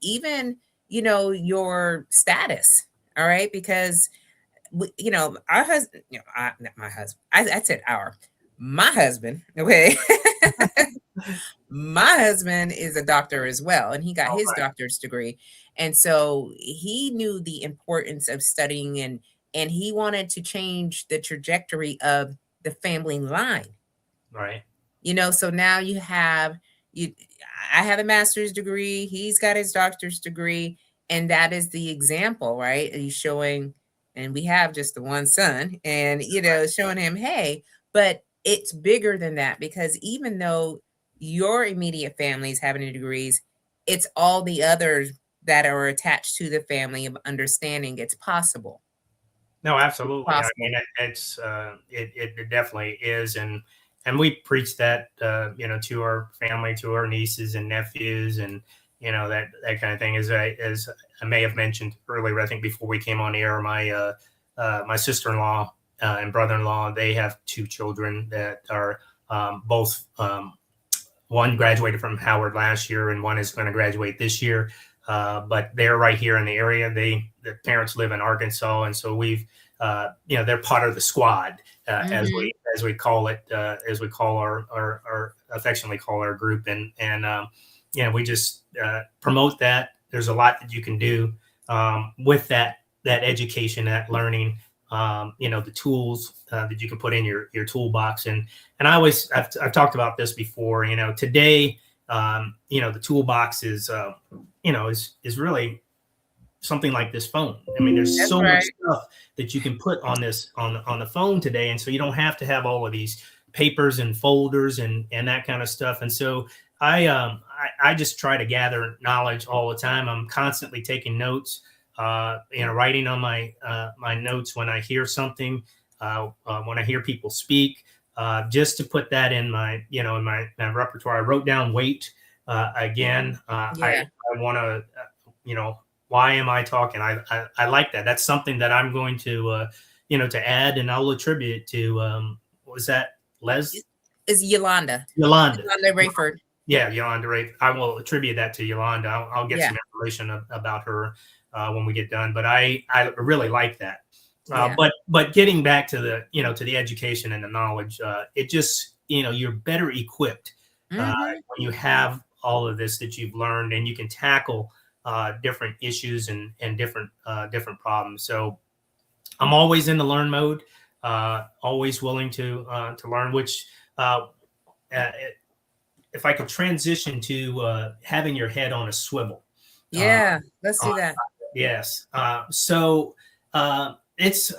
even, your status. All right. Because our husband, not my husband, I said my husband, okay. My husband is a doctor as well, and he got All his right. doctor's degree. And so he knew the importance of studying, and he wanted to change the trajectory of the family line. Right. So now you I have a master's degree, he's got his doctor's degree, and that is the example, right? He's showing, and we have just the one son, and showing him, hey, but it's bigger than that, because even though your immediate family is having the degrees, it's all the others that are attached to the family of understanding it's possible. No, It's absolutely. I possible. mean, it definitely is, and we preach that to our family, to our nieces and nephews, and that kind of thing. As I may have mentioned earlier, I think before we came on air, my sister-in-law and brother-in-law, they have two children that are both one graduated from Howard last year, and one is going to graduate this year. But they're right here in the area. The parents live in Arkansas, and so they're part of the squad, Mm-hmm. as we call it, as we call our affectionately call our group, and we just promote that. There's a lot that you can do with that education, that learning. The tools that you can put in your toolbox, and I've talked about this before. Today, the toolbox is really something like this phone. I mean, there's That's so much right. stuff that you can put on the phone today, and so you don't have to have all of these papers and folders and that kind of stuff. And so I just try to gather knowledge all the time. I'm constantly taking notes, writing on my notes when I hear something, when I hear people speak, just to put that in my repertoire. I wrote down weight again. Yeah. I want to, why am I talking? I like that. That's something that I'm going to add, and I'll attribute it to, what was that, Les? Is Yolanda. Yolanda. Yolanda Rayford. Yeah, Yolanda Ray. I will attribute that to Yolanda. I'll get Yeah. some information about her when we get done. But I really like that. Yeah. But getting back to the education and the knowledge, it just you're better equipped Mm-hmm. when you have all of this that you've learned, and you can tackle different issues and different problems. So I'm always in the learn mode, always willing to learn. Which uh, if I could transition to having your head on a swivel. Uh, Yeah. Let's uh, do that. yes. So it's.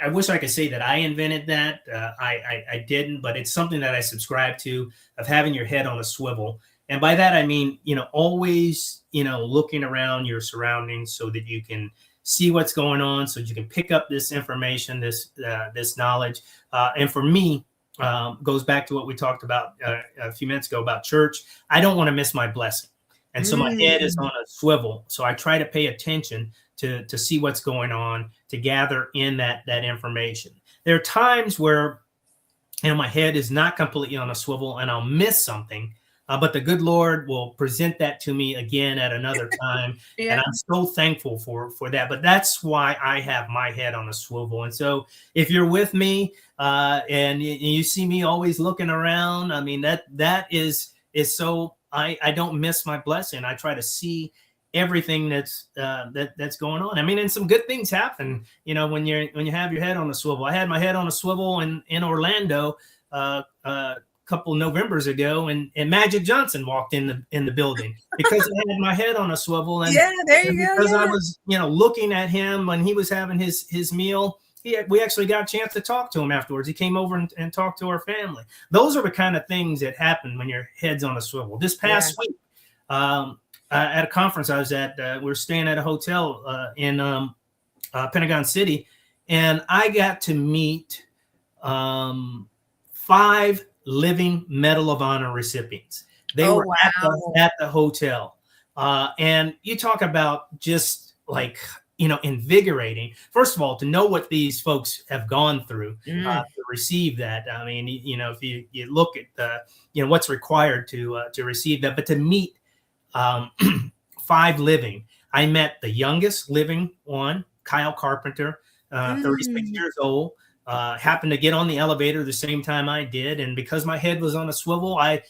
I wish I could say that I invented that. I didn't, but it's something that I subscribe to, of having your head on a swivel. And by that I mean, always, looking around your surroundings so that you can see what's going on, so you can pick up this information, this knowledge. And for me, goes back to what we talked about a few minutes ago about church. I don't want to miss my blessing. And so my head is on Mm. a swivel. So I try to pay attention to see what's going on, to gather in that information. There are times where my head is not completely on a swivel and I'll miss something. but the good Lord will present that to me again at another time, and Yeah. I'm so thankful for that. But that's why I have my head on a swivel. And so, if you're with me and you see me always looking around, I mean that is so I don't miss my blessing. I try to see everything that's going on. I mean, and some good things happen. When you have your head on a swivel. I had my head on a swivel in Orlando. Couple Novembers ago, and Magic Johnson walked in the building because I had my head on a swivel, and, Yeah, there and you go. because I Yeah. was looking at him when he was having his meal. We actually got a chance to talk to him afterwards. He came over and talked to our family. Those are the kind of things that happen when your head's on a swivel. This Yeah. past week, at a conference I was at, we were staying at a hotel in Pentagon City, and I got to meet um, 5 living Medal of Honor recipients. They Oh, were wow. at the hotel, and you talk about just like invigorating. First of all, to know what these folks have gone through Mm. to receive that. I mean, if you look at what's required to receive that, but to meet um, 5 living. I met the youngest living one, Kyle Carpenter, 36 Mm. years old. Happened to get on the elevator the same time I did, and because my head was on a swivel, I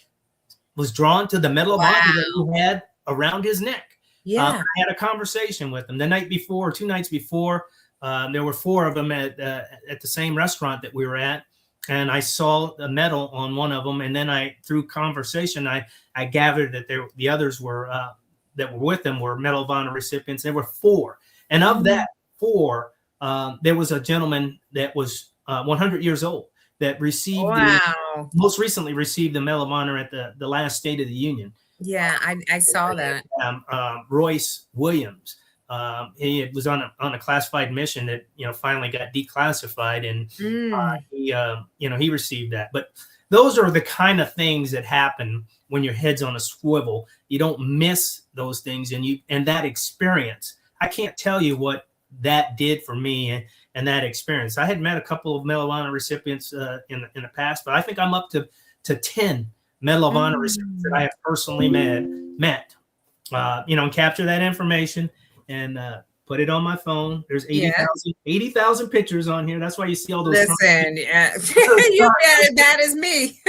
was drawn to the Medal of Honor that Wow. he had around his neck. Yeah. I had a conversation with him the night before, 2 nights before. There were 4 of them at the same restaurant that we were at, and I saw a medal on one of them. And then through conversation, I gathered that the others were that were with them were Medal of Honor recipients. There were 4, and of Mm. that 4, there was a gentleman that was 100 years old that received the Wow. most recently received the Medal of Honor at the last State of the Union. Yeah, I saw that. Royce Williams. He was on a classified mission that finally got declassified, and Mm. he received that. But those are the kind of things that happen when your head's on a swivel. You don't miss those things, and that experience. I can't tell you what that did for me and that experience. I had met a couple of Medal of Honor recipients in the past, but I think I'm up to 10 Medal of Honor recipients that I Mm. have personally met. And capture that information and put it on my phone. There's Yeah. 80,000 pictures on here. That's why you see all those Listen, yeah. those You got it bad as me.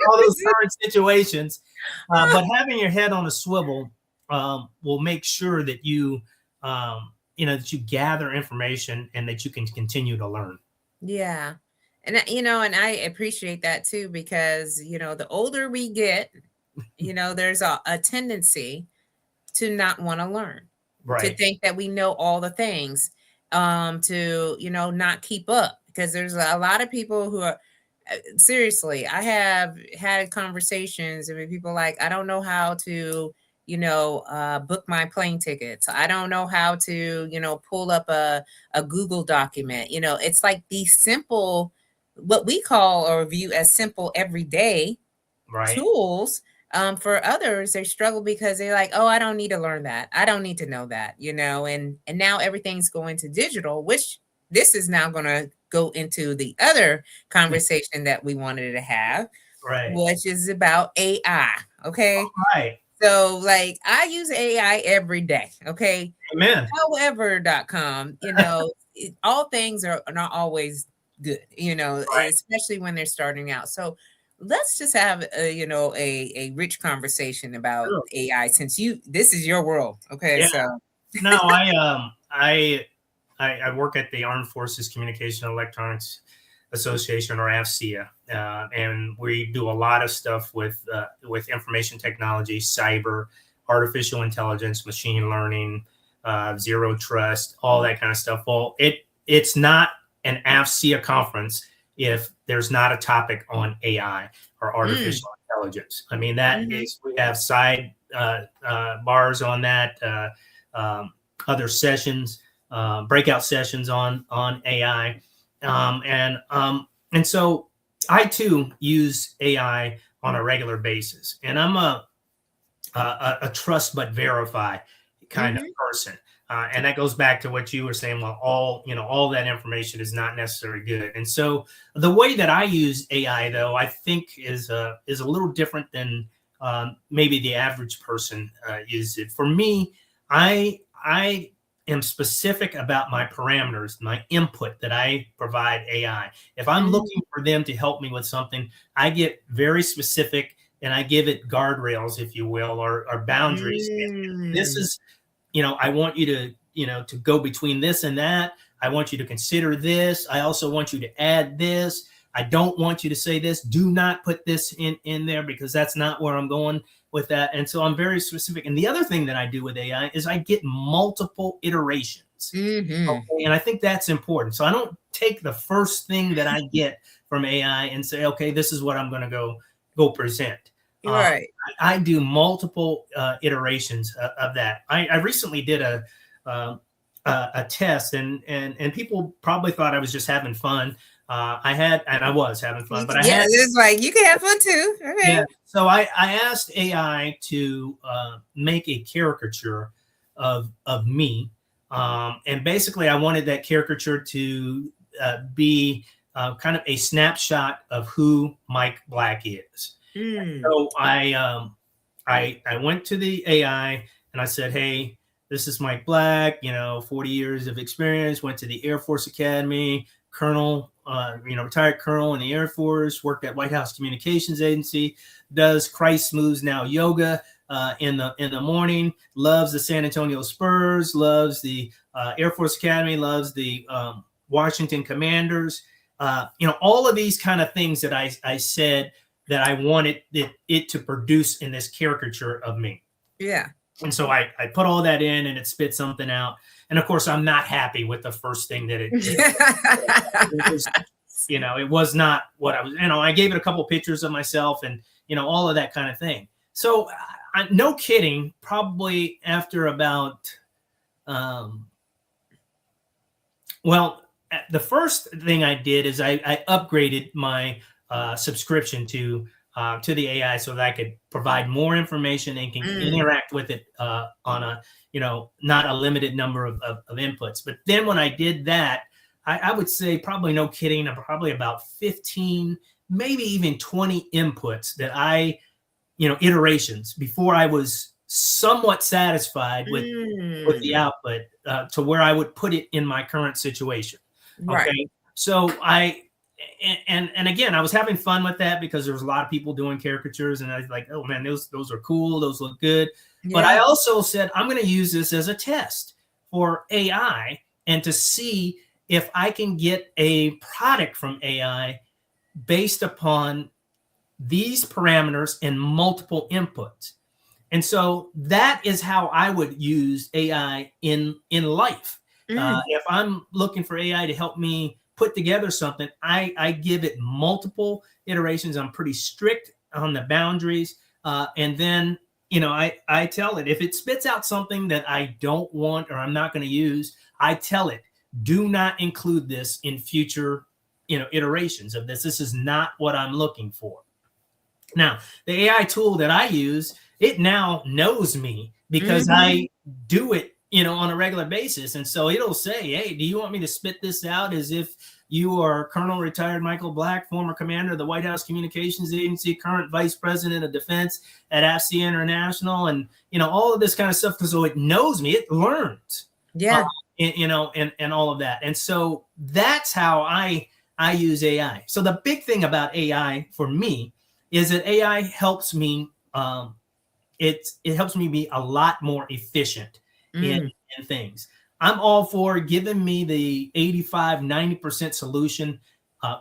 all those current situations. But having your head on a swivel will make sure that that you gather information and that you can continue to learn. Yeah. And I appreciate that too, because, the older we get, there's a tendency to not want to learn, to Right. think that we know all the things, to, not keep up, because there's a lot of people who are seriously, I have had conversations with people like, I don't know how to, book my plane tickets. I don't know how to, pull up a Google document. It's like these simple, what we call or view as simple everyday Right. tools. For others, they struggle because they're like, oh, I don't need to learn that. I don't need to know that, and now everything's going to digital, which this is now going to go into the other conversation that we wanted to have, Right. which is about AI. Okay. Right. So, like, I use AI every day. Okay. Amen. However.com, all things are not always good, Right. especially when they're starting out. So, let's just have a rich conversation about Sure. AI, since this is your world. Okay. Yeah. So, No, I work at the Armed Forces Communication and Electronics Association, or AFCEA, and we do a lot of stuff with information technology, cyber, artificial intelligence, machine learning, zero trust, all that kind of stuff. Well, it's not an AFCEA conference if there's not a topic on AI or mm, artificial intelligence. I mean, that mhm. is, we have side bars on that, other sessions, breakout sessions on AI, and so I too use AI on a regular basis, and I'm a trust but verify kind of Mhm. person. And that goes back to what you were saying. Well, all that information is not necessarily good. And so the way that I use AI, though, I think is a little different than maybe the average person uses it. For me, I am specific about my parameters, my input that I provide AI. If I'm Mm. looking for them to help me with something, I get very specific and I give it guardrails, if you will, or boundaries. This Mm. is, I want you to, to go between this and that. I want you to consider this. I also want you to add this. I don't want you to say this. Do not put this in there because that's not where I'm going with that. And so I'm very specific. And the other thing that I do with AI is I get multiple iterations. Mm-hmm. Okay. And I think that's important. So I don't take the first thing that I get from AI and say, okay, this is what I'm going to go present. Uh, Right. I do multiple iterations of that. I recently did a test, and people probably thought I was just having fun. I was having fun, but I Yeah, had, it's like you can have fun too. yeah. Okay. So I asked AI to make a caricature of me, and basically I wanted that caricature to be kind of a snapshot of who Mike Black is. Mm. So I went to the AI and I said, hey, this is Mike Black, 40 years of experience, went to the Air Force Academy, colonel, retired colonel in the Air Force, worked at White House Communications Agency, does Christ Moves Now yoga in the morning, loves the San Antonio Spurs, loves the Air Force Academy, loves the Washington Commanders, all of these kind of things that I said that I wanted it to produce in this caricature of me. Yeah. And so I put all that in and it spit something out. And of course, I'm not happy with the first thing that it was, it was not what I was, I gave it a couple of pictures of myself and, all of that kind of thing. So no kidding, probably after about, the first thing I did is I upgraded my subscription to the AI so that I could provide more information and can interact with it on a, not a limited number of inputs. But then when I did that, I would say probably no kidding, probably about 15, maybe even 20 inputs that iterations before I was somewhat satisfied with the output to where I would put it in my current situation. Right. Okay. So and again, I was having fun with that because there was a lot of people doing caricatures and I was like, oh man, those are cool. Those look good. Yeah. But I also said, I'm going to use this as a test for AI and to see if I can get a product from AI based upon these parameters and multiple inputs. And so that is how I would use AI in life. If I'm looking for AI to help me put together something, I give it multiple iterations. I'm pretty strict on the boundaries. And then, I tell it if it spits out something that I don't want or I'm not going to use, I tell it, do not include this in future, iterations of this. This is not what I'm looking for. Now, the AI tool that I use, it now knows me because I do it, on a regular basis. And so it'll say, hey, do you want me to spit this out as if you are Colonel retired Michael Black, former commander of the White House Communications Agency, current vice president of defense at AFC International, and, all of this kind of stuff. So it knows me, it learns, Yeah. and all of that. And so that's how I use AI. So the big thing about AI for me is that AI helps me. It helps me be a lot more efficient in things. I'm all for giving me the 85, 90% solution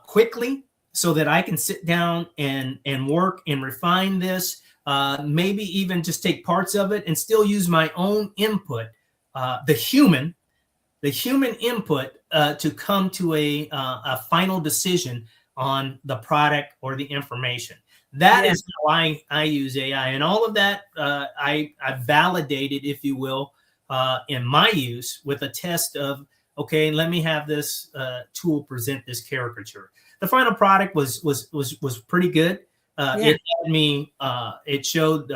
quickly so that I can sit down and work and refine this. Maybe even just take parts of it and still use my own input, the human input to come to a final decision on the product or the information. That is how I use AI, and all of that I validated, if you will, in my use with a test of, okay, let me have this tool present this caricature. The final product was pretty good. It had me. It showed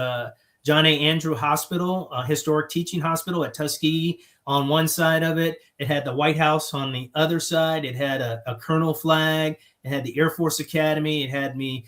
John A. Andrew Hospital, historic teaching hospital at Tuskegee on one side of it. It had the White House on the other side. It had a colonel flag. It had the Air Force Academy. It had me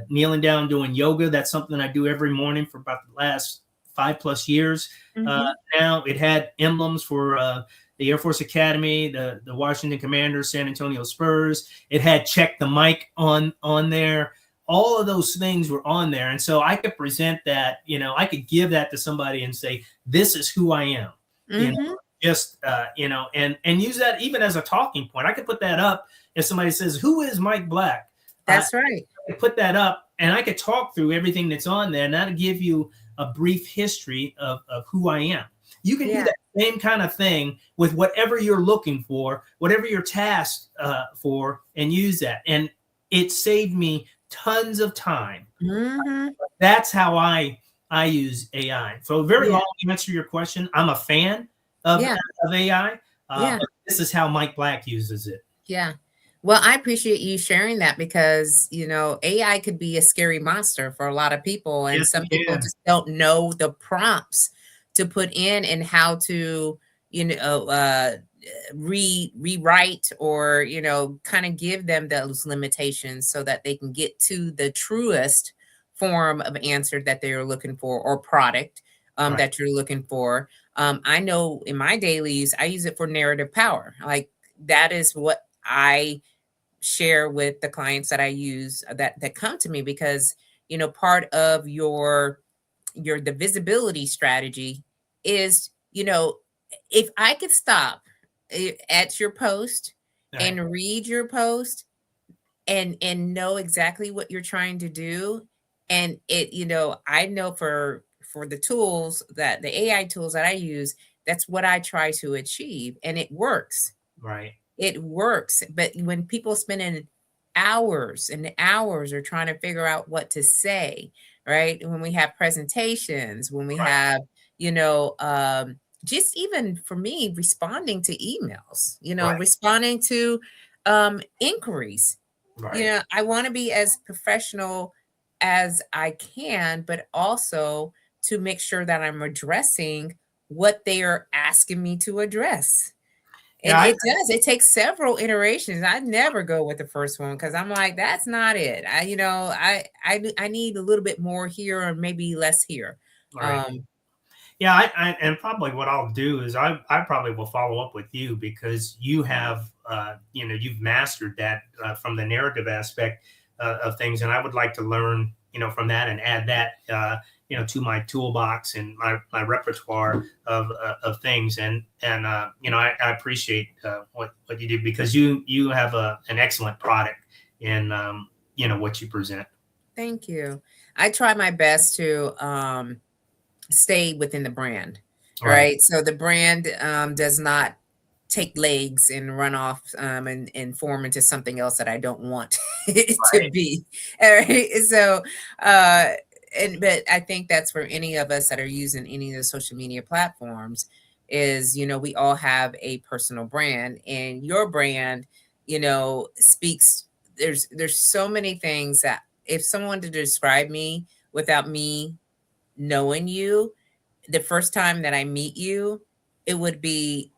kneeling down doing yoga. That's something I do every morning for about the last 5+ years. Uh, Hmm. Now it had emblems for the Air Force Academy, the Washington Commanders, San Antonio Spurs. It had check the mic on there. All of those things were on there, and so I could present that. I could give that to somebody and say, "This is who I am." You know, Hmm. just and use that even as a talking point. I could put that up if somebody says, "Who is Mike Black?" I That's right. could put that up, and I could talk through everything that's on there, and that'll give you a brief history of who I am. You can do Yeah. that same kind of thing with whatever you're looking for, whatever you're tasked for, and use that. And it saved me tons of time. Hmm. That's how I use AI. So very Yeah. long answer your question. I'm a fan of, Yeah. of AI, Yeah. but this is how Mike Black uses it. Yeah. Well, I appreciate you sharing that because, AI could be a scary monster for a lot of people. And Yes, some it people can. just don't know the prompts to put in and how to, you know, uh, rewrite or, kind of give them those limitations so that they can get to the truest form of answer that they're looking for or product Right, that you're looking for. I know in my daily use, I use it for narrative power. Like that is what I share with the clients that I use that come to me because part of your the visibility strategy is if I could stop at your post right, and read your post and know exactly what you're trying to do and I know for the tools that the AI tools that I use, that's what I try to achieve and it works. right, It works, but when people spending hours and hours are trying to figure out what to say, right? When we have presentations, when we right, have, you know, um, just even for me, responding to emails, right, responding to inquiries. right. I want to be as professional as I can, but also to make sure that I'm addressing what they are asking me to address. Yeah, And it does. It takes several iterations. I never go with the first one because I'm like, that's not it. I need a little bit more here or maybe less here. right. Um, Yeah, and probably what I'll do is I probably will follow up with you because you have you've mastered that from the narrative aspect of things, and I would like to learn from that and add that to my toolbox and my repertoire of things, and I appreciate what you do because you have an excellent product in what you present. Thank you. I try my best to stay within the brand, Right, right? So the brand does not take legs and run off and form into something else that I don't want it to right, be. All right. So, uh, but I think that's for any of us that are using any of the social media platforms is, we all have a personal brand and your brand, speaks. There's so many things that if someone to describe me without me knowing you, the first time that I meet you, it would be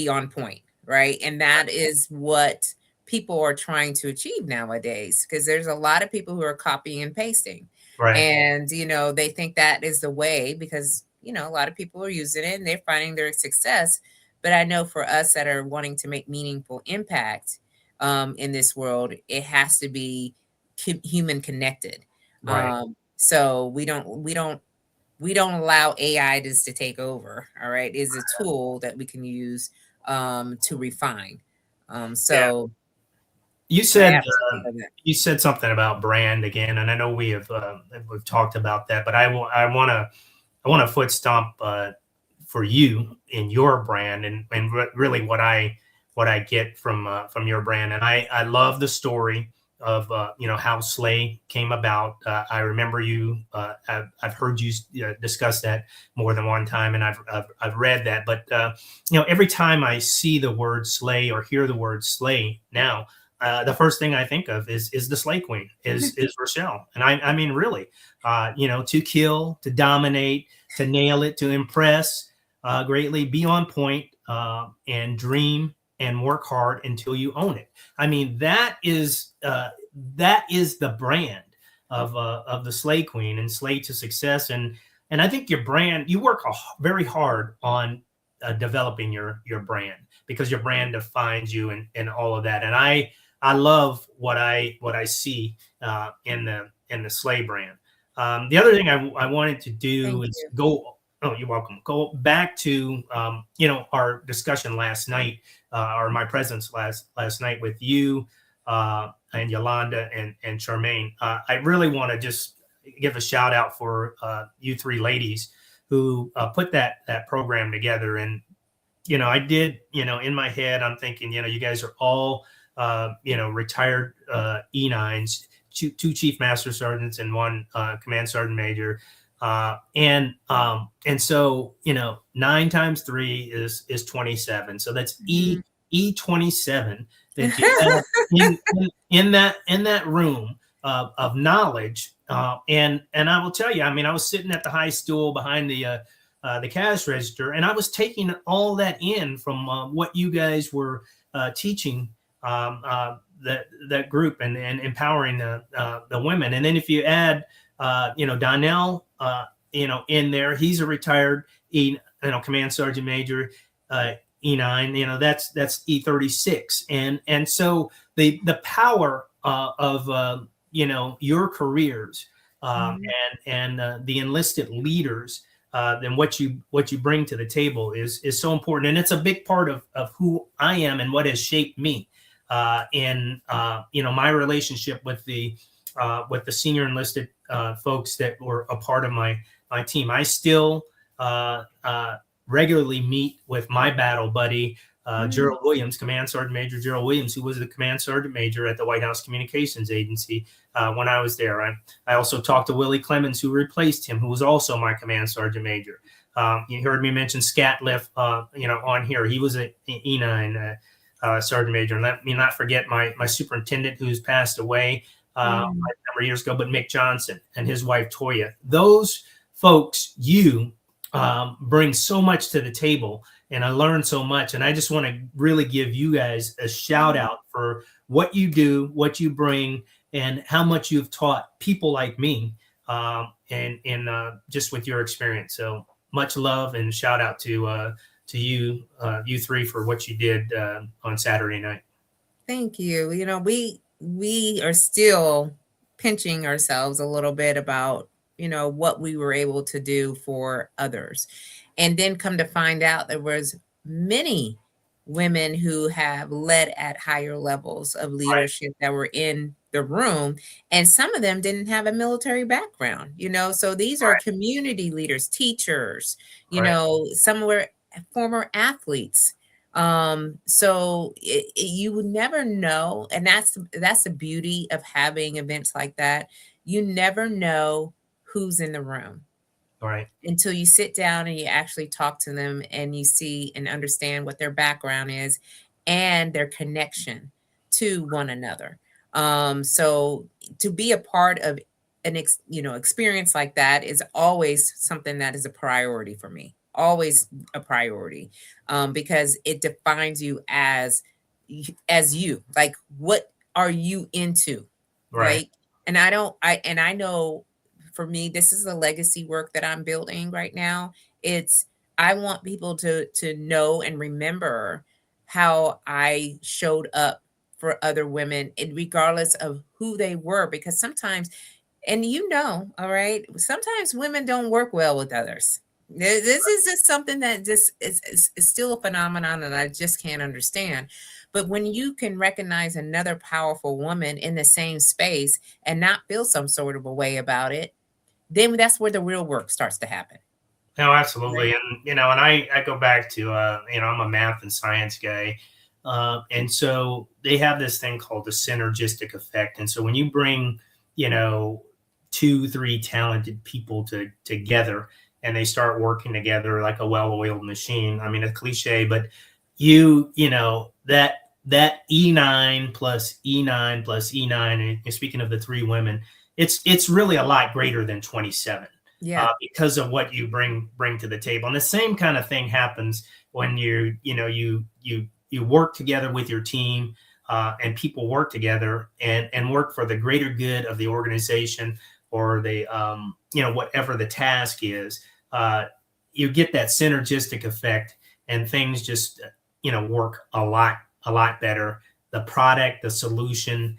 on point, right? And that is what people are trying to achieve nowadays because there's a lot of people who are copying and pasting. right, And they think that is the way because a lot of people are using it and they're finding their success. But I know for us that are wanting to make meaningful impact in this world, it has to be human connected. right. So we don't allow AI just to take over. All right, is a tool that we can use to refine. Yeah. So You I said absolutely love that. you said something about brand again, and I know we've talked about that, but I want to foot stomp for you in your brand and really what I get from your brand, and I love the story of how Slay came about. I remember you. I've heard you discuss that more than one time, and I've read that. But every time I see the word Slay or hear the word Slay now, the first thing I think of is the Slay Queen, is Rochelle, and I mean really, to kill, to dominate, to nail it, to impress greatly, be on point, and dream and work hard until you own it. I mean that is the brand. of the Slay Queen and Slay to Success. And I think your brand, you work very hard on developing your brand, because your brand defines you and all of that. And I love what I see in the Slay brand. The other thing I wanted to do Thank is you. go. Oh, you're welcome. Go back to our discussion last night, or my presence last night with you and Yolanda and Charmaine. I really want to just give a shout out for you three ladies who put that program together. And I did, in my head, I'm thinking, you guys are all, retired E9s, two chief master sergeants and one command sergeant major. And so, 9 times 3 is 27. So that's Mhm. E27 that you have in that room of knowledge. And I will tell you, I mean, I was sitting at the high stool behind the cash register, and I was taking all that in from what you guys were teaching that group and empowering the women. And then if you add, Donnell, in there, he's a retired command sergeant major, E9. That's E36, and so the power of your careers, Mhm. and the enlisted leaders, then what you bring to the table is so important, and it's a big part of who I am and what has shaped me in my relationship with the senior enlisted folks that were a part of my team. I still regularly meet with my battle buddy, Mhm. Gerald Williams, Command Sergeant Major Gerald Williams, who was the Command Sergeant Major at the White House Communications Agency when I was there. I also talked to Willie Clemens, who replaced him, who was also my Command Sergeant Major. You heard me mention Scatliff, on here. He was an E9 Sergeant Major. And let me not forget my superintendent, who's passed away a Mhm. number of years ago, but Mick Johnson and his wife, Toya. Those folks, bring so much to the table, and I learned so much. And I just want to really give you guys a shout Mhm. out for what you do, what you bring, and how much you've taught people like me, and just with your experience. So much love and shout out to you three, for what you did on Saturday night. Thank you. We are still pinching ourselves a little bit about, what we were able to do for others. And then come to find out there was many women who have led at higher levels of Right, leadership that were in the room, and some of them didn't have a military background. So these are right, community leaders, teachers, right, some were former athletes. So you would never know, and that's the beauty of having events like that. You never know who's in the room right, until you sit down and you actually talk to them and you see and understand what their background is and their connection to one another. So to be a part of experience like that is always something that is a priority for me. Always a priority, because it defines you as you. Like, what are you into? right. Like, and I know for me, this is the legacy work that I'm building right now. It's I want people to know and remember how I showed up for other women, and regardless of who they were, because sometimes, and all right, sometimes women don't work well with others. This is just something that just is still a phenomenon that I just can't understand. But when you can recognize another powerful woman in the same space and not feel some sort of a way about it, then that's where the real work starts to happen. No, Right. absolutely. And I go back to, I'm a math and science guy. And so they have this thing called the synergistic effect. And so when you bring, you know, 2, 3 talented people together, and they start working together like a well-oiled machine. I mean, a cliche, but that E9 plus E9 plus E9, and speaking of the three women, it's really a lot greater than 27, Yeah. because of what you bring to the table. And the same kind of thing happens when you work together with your team. and people work together and work for the greater good of the organization or the whatever the task is, uh, you get that synergistic effect, and things just work a lot better. The product, the solution,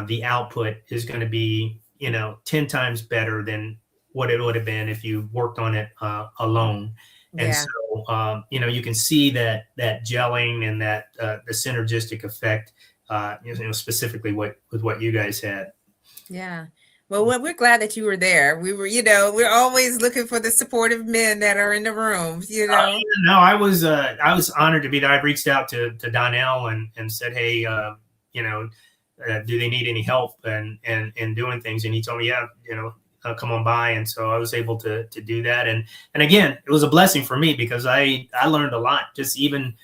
the output is going to be 10 times better than what it would have been if you worked on it alone. And Yeah. so you can see that gelling and that the synergistic effect, specifically with what you guys had. Yeah. Well, we're glad that you were there. We were, we're always looking for the supportive men that are in the room, No, I was honored to be there. I reached out to Donnell and said, hey, do they need any help and doing things? And he told me, yeah, come on by. And so I was able to do that. And again, it was a blessing for me because I learned a lot. Just even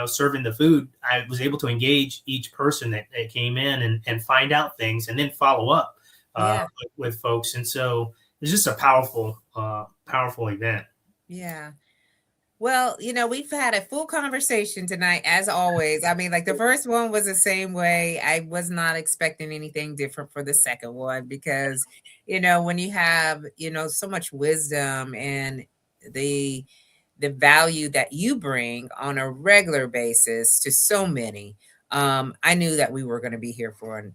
serving the food, I was able to engage each person that came in and find out things and then follow up Yeah. with folks. And so it's just a powerful event. Yeah. Well, we've had a full conversation tonight, as always. I mean, like the first one was the same way. I was not expecting anything different for the second one because, when you have, so much wisdom and the the value that you bring on a regular basis to so many, I knew that we were going to be here for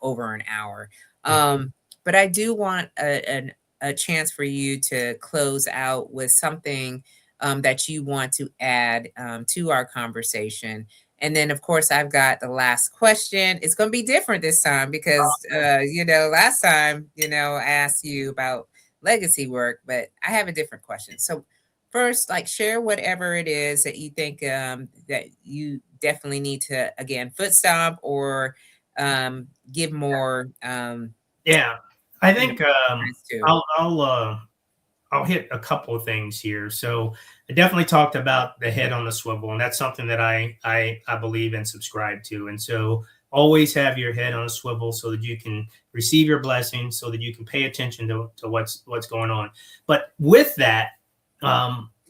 over an hour. Yeah. But I do want a chance for you to close out with something that you want to add to our conversation. And then, of course, I've got the last question. It's going to be different this time because, last time, I asked you about legacy work, but I have a different question. So, first, like, share whatever it is that you think that you definitely need to, again, foot stomp or give more. Yeah, I think Nice too. I'll hit a couple of things here. So I definitely talked about the head on the swivel, and that's something that I believe and subscribe to. And so always have your head on a swivel so that you can receive your blessings, so that you can pay attention to what's going on. But with that,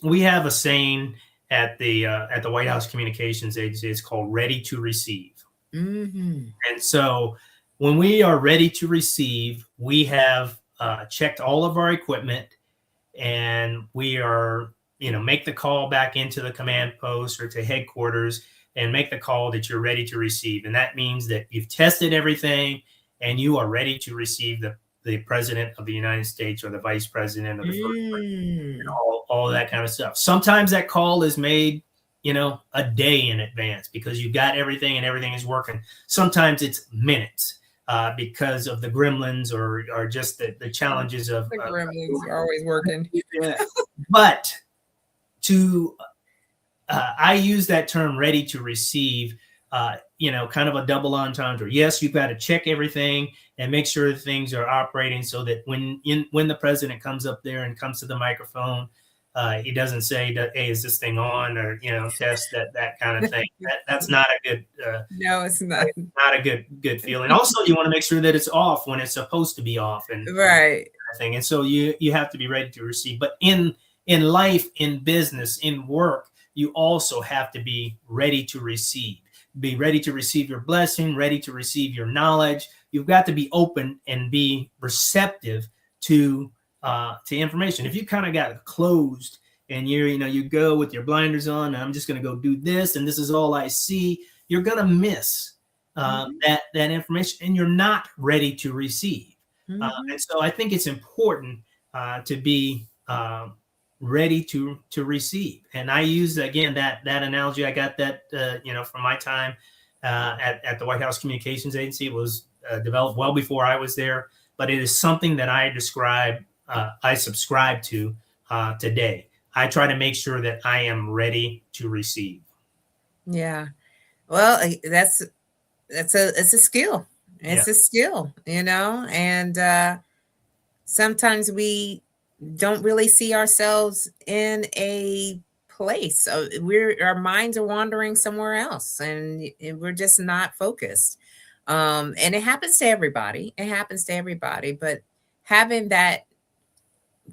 we have a saying at the White House Communications Agency. It's called "Ready to Receive." Mm-hmm. And so when we are ready to receive, we have checked all of our equipment, and we are, make the call back into the command post or to headquarters and make the call that you're ready to receive. And that means that you've tested everything and you are ready to receive the president of the United States or the vice president or the first president, all that kind of stuff. Sometimes that call is made, a day in advance because you've got everything and everything is working. Sometimes it's minutes. Because of the gremlins or just the challenges of The gremlins are always working. But I use that term "ready to receive," kind of a double entendre. Yes, you've got to check everything and make sure that things are operating so that when the president comes up there and comes to the microphone, he doesn't say that, "Hey, is this thing on?" or test that kind of thing. That's not a good. No, it's not. Not a good feeling. Also, you want to make sure that it's off when it's supposed to be off, and Right. thing. And so you have to be ready to receive. But in life, in business, in work, you also have to be ready to receive. Be ready to receive your blessing, ready to receive your knowledge. You've got to be open and be receptive to information. If you kind of got closed and you go with your blinders on, and I'm just going to go do this, and this is all I see, you're going to miss that information, and you're not ready to receive. And so I think it's important to be ready to receive. And I use again that analogy. I got that from my time at the White House Communications Agency. It was developed well before I was there, but it is something that I subscribe to today. I try to make sure that I am ready to receive. Yeah. Well, it's a skill. It's a skill, and sometimes we don't really see ourselves in a place. Our minds are wandering somewhere else, and we're just not focused. And it happens to everybody. It happens to everybody. But having that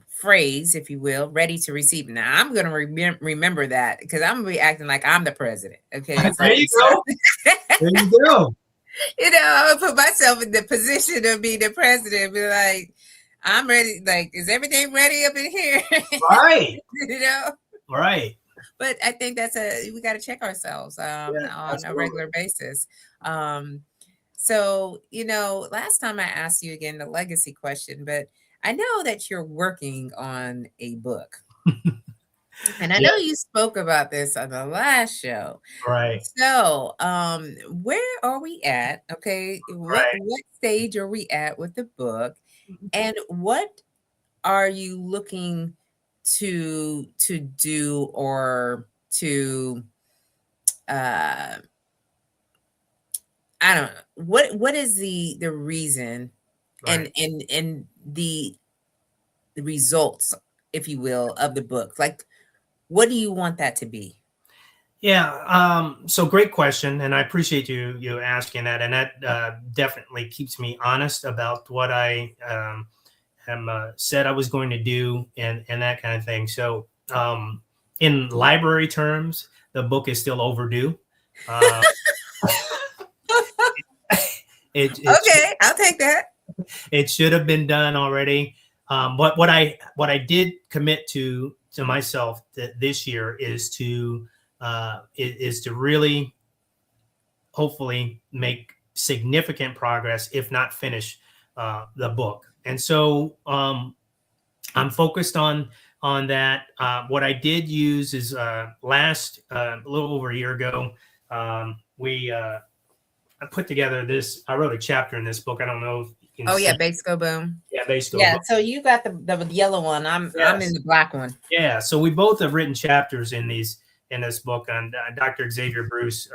phrase, if you will, ready to receive. Now, I'm going to remember that because I'm going to be acting like I'm the president. Okay. It's There like, you go. There you go. I would put myself in the position of being the president, be like, I'm ready. Like, is everything ready up in here? Right. you know. Right. But I think we got to check ourselves Yeah, on a absolutely. regular basis. Um, so, last time I asked you again the legacy question, but I know that you're working on a book. And I Yeah. know you spoke about this on the last show. Right. So, where are we at? Okay, Right. what stage are we at with the book, and what are you looking to do or to uh I don't know what is the reason Right. and the results, if you will, of the book? Like, what do you want that to be? Yeah. So great question, and I appreciate you asking that, and that definitely keeps me honest about what I am said I was going to do, and that kind of thing. So, in library terms, the book is still overdue. Uh, it Okay, I'll take that. it should have been done already. But what I did commit to myself this year is to really hopefully make significant progress, if not finish the book. And so I'm focused on that. What I did use is last a little over a year ago, we I put together this. I wrote a chapter in this book. I don't know if you can Oh see. yeah, Bakes Go Boom. Yeah, based on Yeah, book. so you got the yellow one. I'm in Yes. the black one. Yeah. So we both have written chapters in this book, and Dr. Xavier Bruce,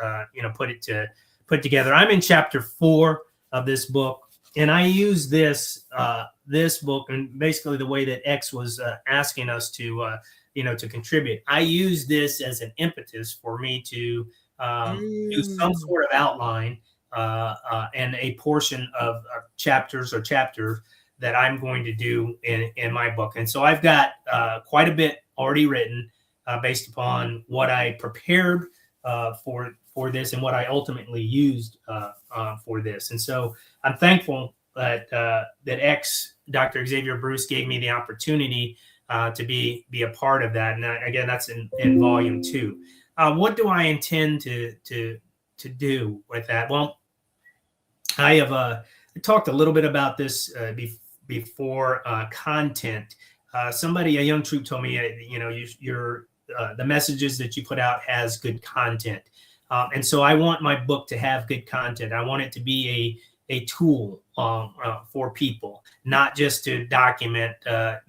put together. I'm in chapter 4 of this book, and I use this book, and basically the way that X was asking us to contribute. I use this as an impetus for me to do some Mm. sort of outline and a portion of chapters or chapter that I'm going to do in my book. And so I've got quite a bit already written based upon what I prepared for this and what I ultimately used for this. And so I'm thankful that Dr. Xavier Bruce gave me the opportunity to be a part of that. And again, that's in volume 2. What do I intend to do with that? Well, I have talked a little bit about this before content. A young troop told me, your the messages that you put out has good content, and so I want my book to have good content. I want it to be a tool for people, not just to document, a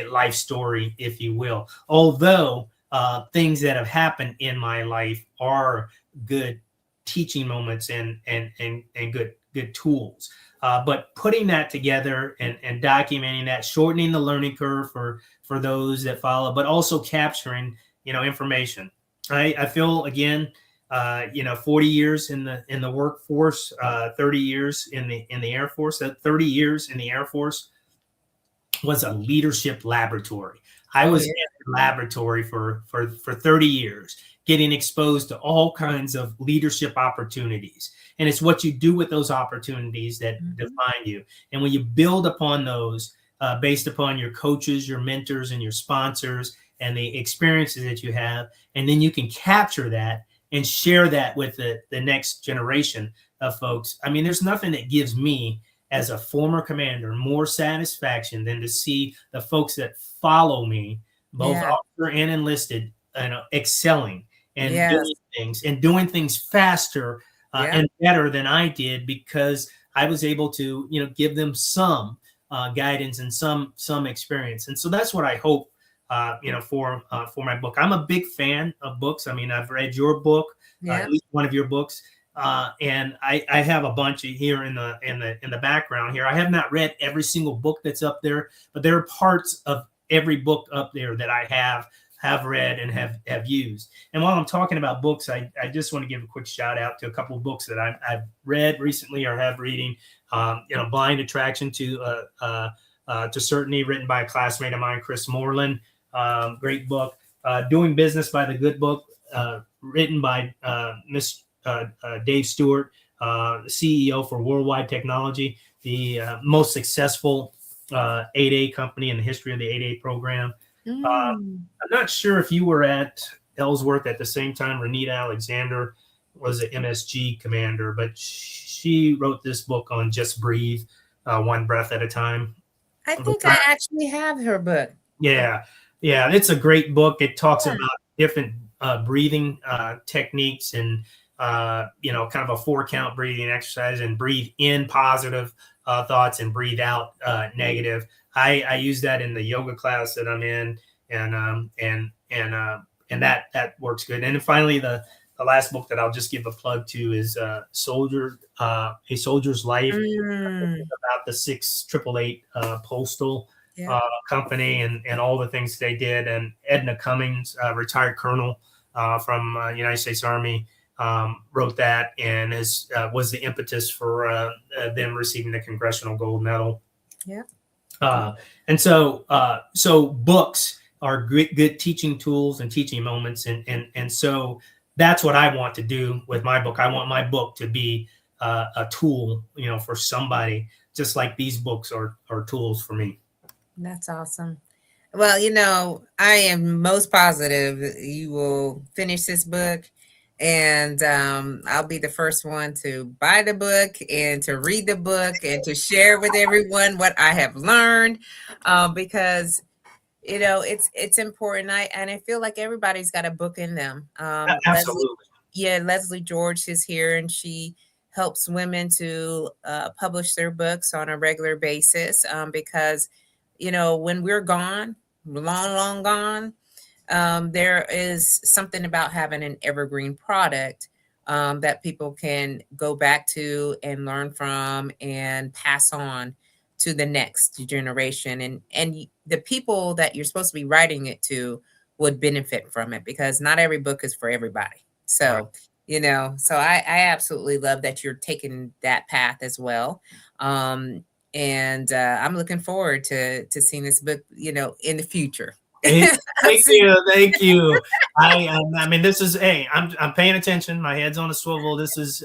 life story, if you will. Although things that have happened in my life are good teaching moments and good tools. But putting that together and documenting that, shortening the learning curve for those that follow, but also capturing information. I feel again, 40 years in the workforce, 30 years in the Air Force. That 30 years in the Air Force was a leadership laboratory. I Oh was yeah. in the laboratory for 30 years, getting exposed to all kinds of leadership opportunities. And it's what you do with those opportunities that Mhm. define you. And when you build upon those based upon your coaches, your mentors, and your sponsors, and the experiences that you have, and then you can capture that and share that with the next generation of folks. I mean, there's nothing that gives me as a former commander more satisfaction than to see the folks that follow me, both Yeah. officer and enlisted, excelling Yes. and doing things faster Yeah. and better than I did, because I was able to give them some guidance and some experience. And so that's what I hope for my book. I'm a big fan of books. I mean, I've read your book, Yeah. at least one of your books. And I have a bunch of here in the background here. I have not read every single book that's up there, but there are parts of every book up there that I have read and have used. And while I'm talking about books, I just want to give a quick shout out to a couple of books that I've read recently or have reading. Blind Attraction to Certainty, written by a classmate of mine, Chris Moreland. Great book. Doing Business by the Good Book, written by Miss Dave Stewart, CEO for Worldwide Technology, the most successful 8A company in the history of the 8A program. Mm. I'm not sure if you were at Ellsworth at the same time. Renita Alexander was an MSG commander, but she wrote this book on just breathe, one breath at a time. I think I actually have her book. Yeah, yeah, it's a great book. It talks Yeah. about different breathing techniques and kind of a 4 count breathing exercise, and breathe in positive thoughts and breathe out negative. I use that in the yoga class that I'm in, and that works good. And then finally, the last book that I'll just give a plug to is A Soldier's Life, Mm. about the 688 postal Yeah. company, and all the things they did. And Edna Cummings, retired colonel from United States Army, wrote that, and was the impetus for them receiving the Congressional Gold Medal. Yeah. And so books are good teaching tools and teaching moments, and so that's what I want to do with my book. I want my book to be a tool, for somebody, just like these books are tools for me. That's awesome. Well, I am most positive that you will finish this book, and I'll be the first one to buy the book and to read the book and to share with everyone what I have learned, because it's important. I feel like everybody's got a book in them. Leslie, Absolutely. yeah, Leslie George is here, and she helps women to publish their books on a regular basis, because when we're gone, long, long gone, there is something about having an evergreen product, that people can go back to and learn from and pass on to the next generation. And the people that you're supposed to be writing it to would benefit from it, because not every book is for everybody. Right. So, so I absolutely love that you're taking that path as well. And I'm looking forward to seeing this book, in the future. Thank I'm seeing. you, thank you. I mean, this is, hey, I'm paying attention. My head's on a swivel. This is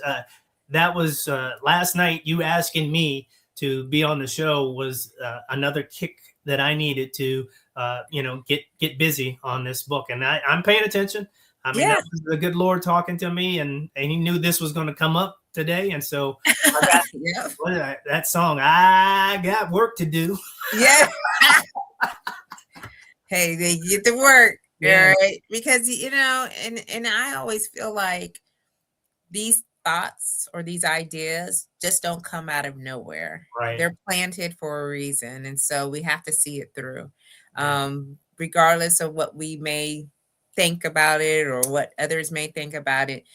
that was last night. You asking me to be on the show was another kick that I needed to get busy on this book, and I'm paying attention. I mean, Yeah. that was the good Lord talking to me, and He knew this was going to come up today, and so I got Yeah. that song. I got work to do. Yeah. Hey, they get to work, all Yeah, right? Because and I always feel like these thoughts or these ideas just don't come out of nowhere. right. They're planted for a reason, and so we have to see it through. Yeah. Regardless of what we may think about it or what others may think about it,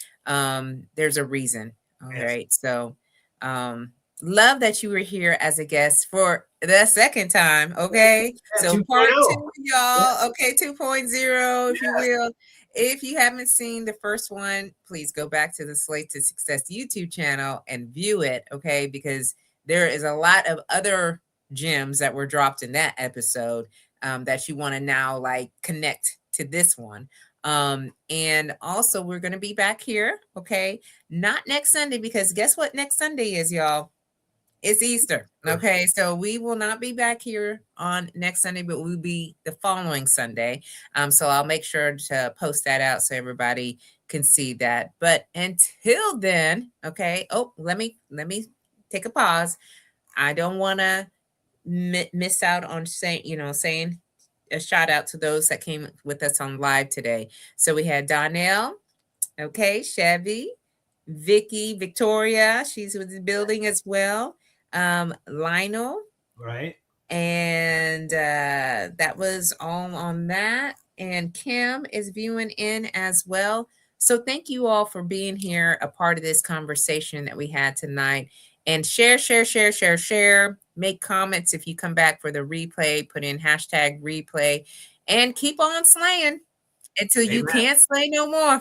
there's a reason. All Yes. right. So, um, love that you were here as a guest for the second time. Okay. Yeah, So, 2.0. part two, Yeah, y'all. Okay. 2.0, if you yeah. will. If you haven't seen the first one, please go back to the Slate to Success YouTube channel and view it, okay? Because there is a lot of other gems that were dropped in that episode, that you want to now like connect to this one. And also, we're going to be back here, okay? Not next Sunday, because guess what next Sunday is, y'all? It's Easter. Okay. So we will not be back here on next Sunday, but we'll be the following Sunday. So I'll make sure to post that out so everybody can see that. But until then, okay. Oh, let me take a pause. I don't want to miss out on saying a shout out to those that came with us on live today. So we had Donnell, okay, Chevy, Vicky, Victoria, she's with the building as well. Lionel, Right. and that was all on that. And Kim is viewing in as well. So thank you all for being here, a part of this conversation that we had tonight. And share, share, share, share, share. Make comments if you come back for the replay. Put in hashtag replay, and keep on slaying until you Amen. can't slay no more. All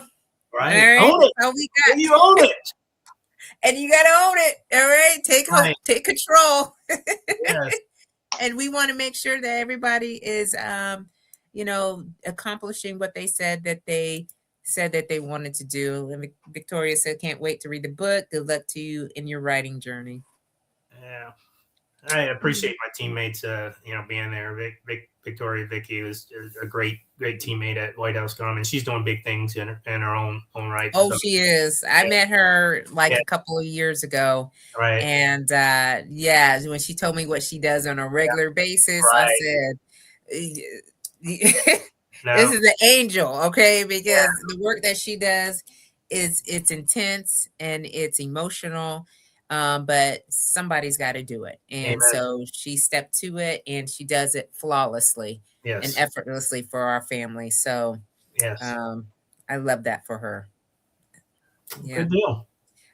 Right. right, Own it. that's all we When got. you own it. And you got to own it. All right, Right. take control. Yes. And we want to make sure that everybody is accomplishing what they said that they said that they wanted to do. And Victoria said, "Can't wait to read the book. Good luck to you in your writing journey." Yeah, I appreciate my teammates, being there. Victoria, Vicky was a great teammate at White House Com, and she's doing big things in her own right. Oh, So she is. I yeah, met her like yeah, a couple of years ago. right, And yeah, when she told me what she does on a yeah, regular basis, I right. said, No, this is an angel, okay? yeah, Because the work that she does it's intense and it's emotional. But somebody's got to do it. And amen. so she stepped to it and she does it flawlessly and Yes, effortlessly for our family. So yes. um, I love that for her. Yeah. Good deal.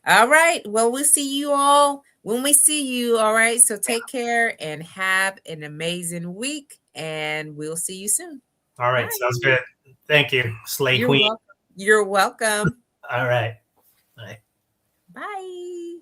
All right. Well, we'll see you all when we see you. All right. So take care and have an amazing week. And we'll see you soon. All right, sounds Bye. good. Thank you, Slay You're Queen. welcome. You're welcome. All right. Bye. Bye.